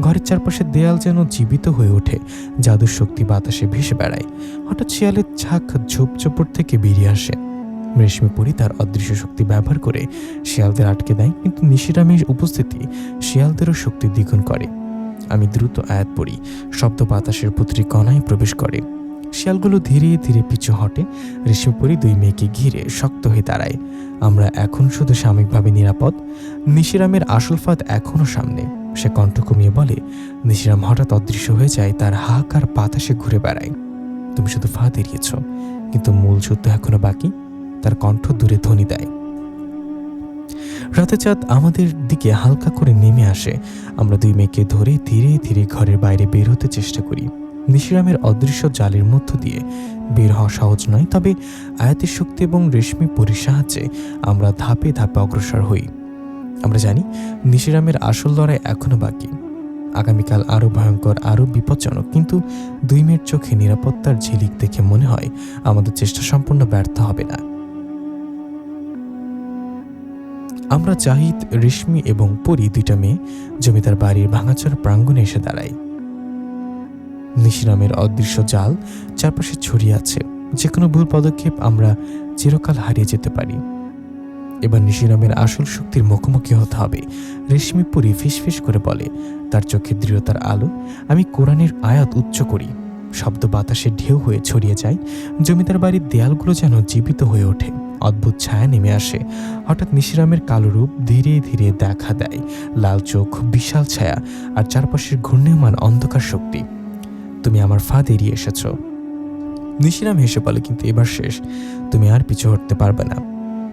ঘরের চারপাশের দেয়াল যেন জীবিত হয়ে ওঠে। জাদুর শক্তি বাতাসে ভেসে বেড়ায়। হঠাৎ শিয়ালের ঝাঁক ঝোপঝোপড় থেকে বেরিয়ে আসে। রেশমি পরি তার অদৃশ্য শক্তি ব্যবহার করে শিয়ালদের আটকে দেয়, কিন্তু নিশিরামের উপস্থিতি শিয়ালদেরও শক্তি দ্বিগুণ করে। আমি দ্রুত আয়াত পড়ি। শব্দ বাতাসের প্রতিটি কণায় প্রবেশ করে। শিয়ালগুলো ধীরে ধীরে পিছু হটে। রেশমি পরি দুই মেয়েকে ঘিরে শক্ত হয়ে দাঁড়ায়। আমরা এখন শুধু সাময়িকভাবে নিরাপদ। নিশিরামের আসল ফাঁদ এখনও সামনে। সে কণ্ঠ কমিয়ে বলে। নিশিরাম হঠাৎ অদৃশ্য হয়ে যায়। তার হাহাকার বাতাসে ঘুরে বেড়ায়। তুমি শুধু ফাঁদ এড়িয়েছ, কিন্তু মূল যুদ্ধ এখনো বাকি। তার কণ্ঠ দূরে ধ্বনি দেয়। রাতে চাঁদ আমাদের দিকে হালকা করে নেমে আসে। আমরা দুই মেয়েকে ধরে ধীরে ধীরে ঘরের বাইরে বের হতে চেষ্টা করি। নিশিরামের অদৃশ্য জালের মধ্য দিয়ে বের হওয়া সহজ নয়, তবে আয়াতের শক্তি এবং রেশমি পরির সাহায্যে আমরা ধাপে ধাপে অগ্রসর হই। আমরা জানি নিশিরামের আসল লড়াই এখনো বাকি। আগামীকাল আরও ভয়ঙ্কর, আরও বিপজ্জনক। কিন্তু দুই মেয়ের চোখে নিরাপত্তার ঝিলিক দেখে মনে হয় আমাদের চেষ্টা সম্পূর্ণ ব্যর্থ হবে না। আমরা জাহিদ, রেশমি এবং পরি দুইটা মেয়ে জমিদার বাড়ির ভাঙাচোরা প্রাঙ্গণে এসে দাঁড়াই। নিশিরামের অদৃশ্য জাল চারপাশে ছড়িয়ে আছে। যে কোনো ভুল পদক্ষেপ আমরা চিরকাল হারিয়ে যেতে পারি। এবার নিশিরামের আসল শক্তির মুখোমুখি হতে হবে। রেশমি পরি ফিসফিস করে বলে, তার চোখে দৃঢ়তার আলো। আমি কোরআনের আয়াত উচ্চ করি। শব্দ বাতাসে ঢেউ হয়ে ছড়িয়ে যায়। জমিদার বাড়ির দেয়ালগুলো যেন জীবিত হয়ে ওঠে। অদ্ভুত ছায়া নেমে আসে। হঠাৎ নিশিরামের কালো রূপ ধীরে ধীরে দেখা দেয়। লাল চোখ, বিশাল ছায়া, আর চারপাশের ঘূর্ণায়মান অন্ধকার শক্তি। তুমি আমার ফাঁদ এড়িয়ে এসেছ। নিশিরাম হেসে বলে, কিন্তু এবার শেষ। তুমি আর পিছু হটতে পারবে না।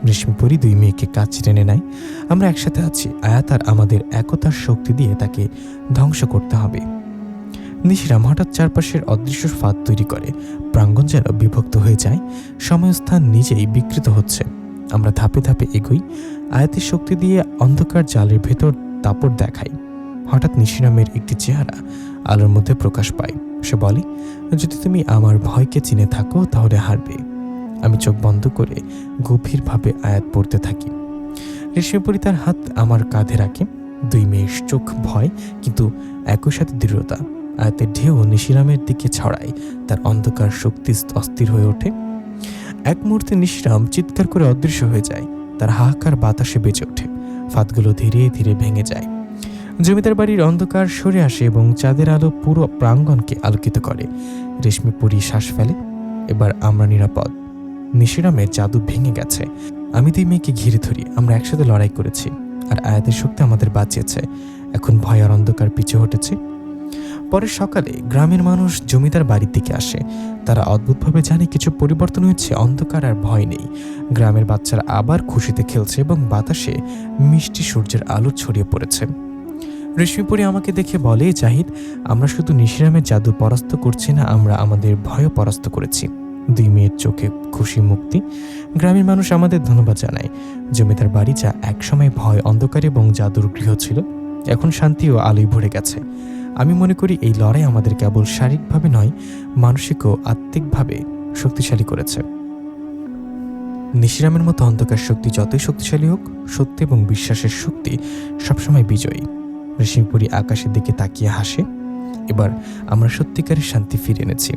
রেশমি পরি দুই মেয়েকে কাছে টেনে নেয়। আমরা একসাথে আছি। আয়াত আর আমাদের একতার শক্তি দিয়ে তাকে ধ্বংস করতে হবে। নিশিরাম হঠাৎ চারপাশের অদৃশ্য ফাঁদ তৈরি করে। প্রাঙ্গণ যেন বিভক্ত হয়ে যায়। সময়স্থান নিজেই বিকৃত হচ্ছে। আমরা ধাপে ধাপে এগোই। আয়াতের শক্তি দিয়ে অন্ধকার জালের ভেতর দাপট দেখাই। হঠাৎ নিশিরামের একটি চেহারা আলোর মধ্যে প্রকাশ পায়। সে বলে, যদি তুমি আমার ভয়কে চিনে থাকো তাহলে হারবে। আমি চোখ বন্ধ করে গভীরভাবে আয়াত পড়তে থাকি। রেশমি পরি তার হাত আমার কাঁধে রাখে। দুই মেয়ের চোখ ভয়, কিন্তু একই সাথে দৃঢ়তা। আয়াতের ঢেউ নিশিরামের দিকে ছড়ায়। তার অন্ধকার শক্তি অস্থির হয়ে ওঠে। এক মুহূর্তে নিশিরাম চিৎকার করে অদৃশ্য হয়ে যায়। তার হাহাকার বাতাসে বেজে ওঠে। ফাঁদগুলো ধীরে ধীরে ভেঙে যায়। জমিদার বাড়ির অন্ধকার সরে আসে এবং চাঁদের আলো পুরো প্রাঙ্গণকে আলোকিত করে। রেশমি পরি শ্বাস ফেলে। এবার আমরা নিরাপদ। নিশিরামের জাদু ভেঙে গেছে। আমি দুই মেয়েকে ঘিরে ধরি। আমরা একসাথে লড়াই করেছি, আর আয়াতের শক্তি আমাদের বাঁচিয়েছে। এখন ভয় আর অন্ধকার পিছু হটেছে। পরের সকালে গ্রামের মানুষ জমিদার বাড়ির দিকে আসে। তারা অদ্ভুতভাবে জানে কিছু পরিবর্তন হয়েছে। অন্ধকার আর ভয় নেই। গ্রামের বাচ্চারা আবার খুশিতে খেলছে এবং বাতাসে মিষ্টি সূর্যের আলো ছড়িয়ে পড়েছে। রেশমিপুরি আমাকে দেখে বলে, জাহিদ, আমরা শুধু নিশিরামের জাদু পরাস্ত করছি না, আমরা আমাদের ভয়ও পরাস্ত করেছি। দুই মেয়ের চোখে খুশি মুক্তি। গ্রামের মানুষ আমাদের ধন্যবাদ জানায়। জমিদার বাড়ি, যা একসময় ভয়, অন্ধকার এবং জাদুর গৃহ ছিল, এখন শান্তি ও আলোয় ভরে গেছে। আমি মনে করি এই লড়াই আমাদের কেবল শারীরিকভাবে নয়, মানসিক ও আত্মিকভাবে শক্তিশালী করেছে। নিশিরামের মতো অন্ধকার শক্তি যতই শক্তিশালী হোক, সত্য এবং বিশ্বাসের শক্তি সবসময় বিজয়ী। রেশমিপুরি আকাশের দিকে তাকিয়ে হাসে। এবার আমরা সত্যিকারের শান্তি ফিরে এনেছি।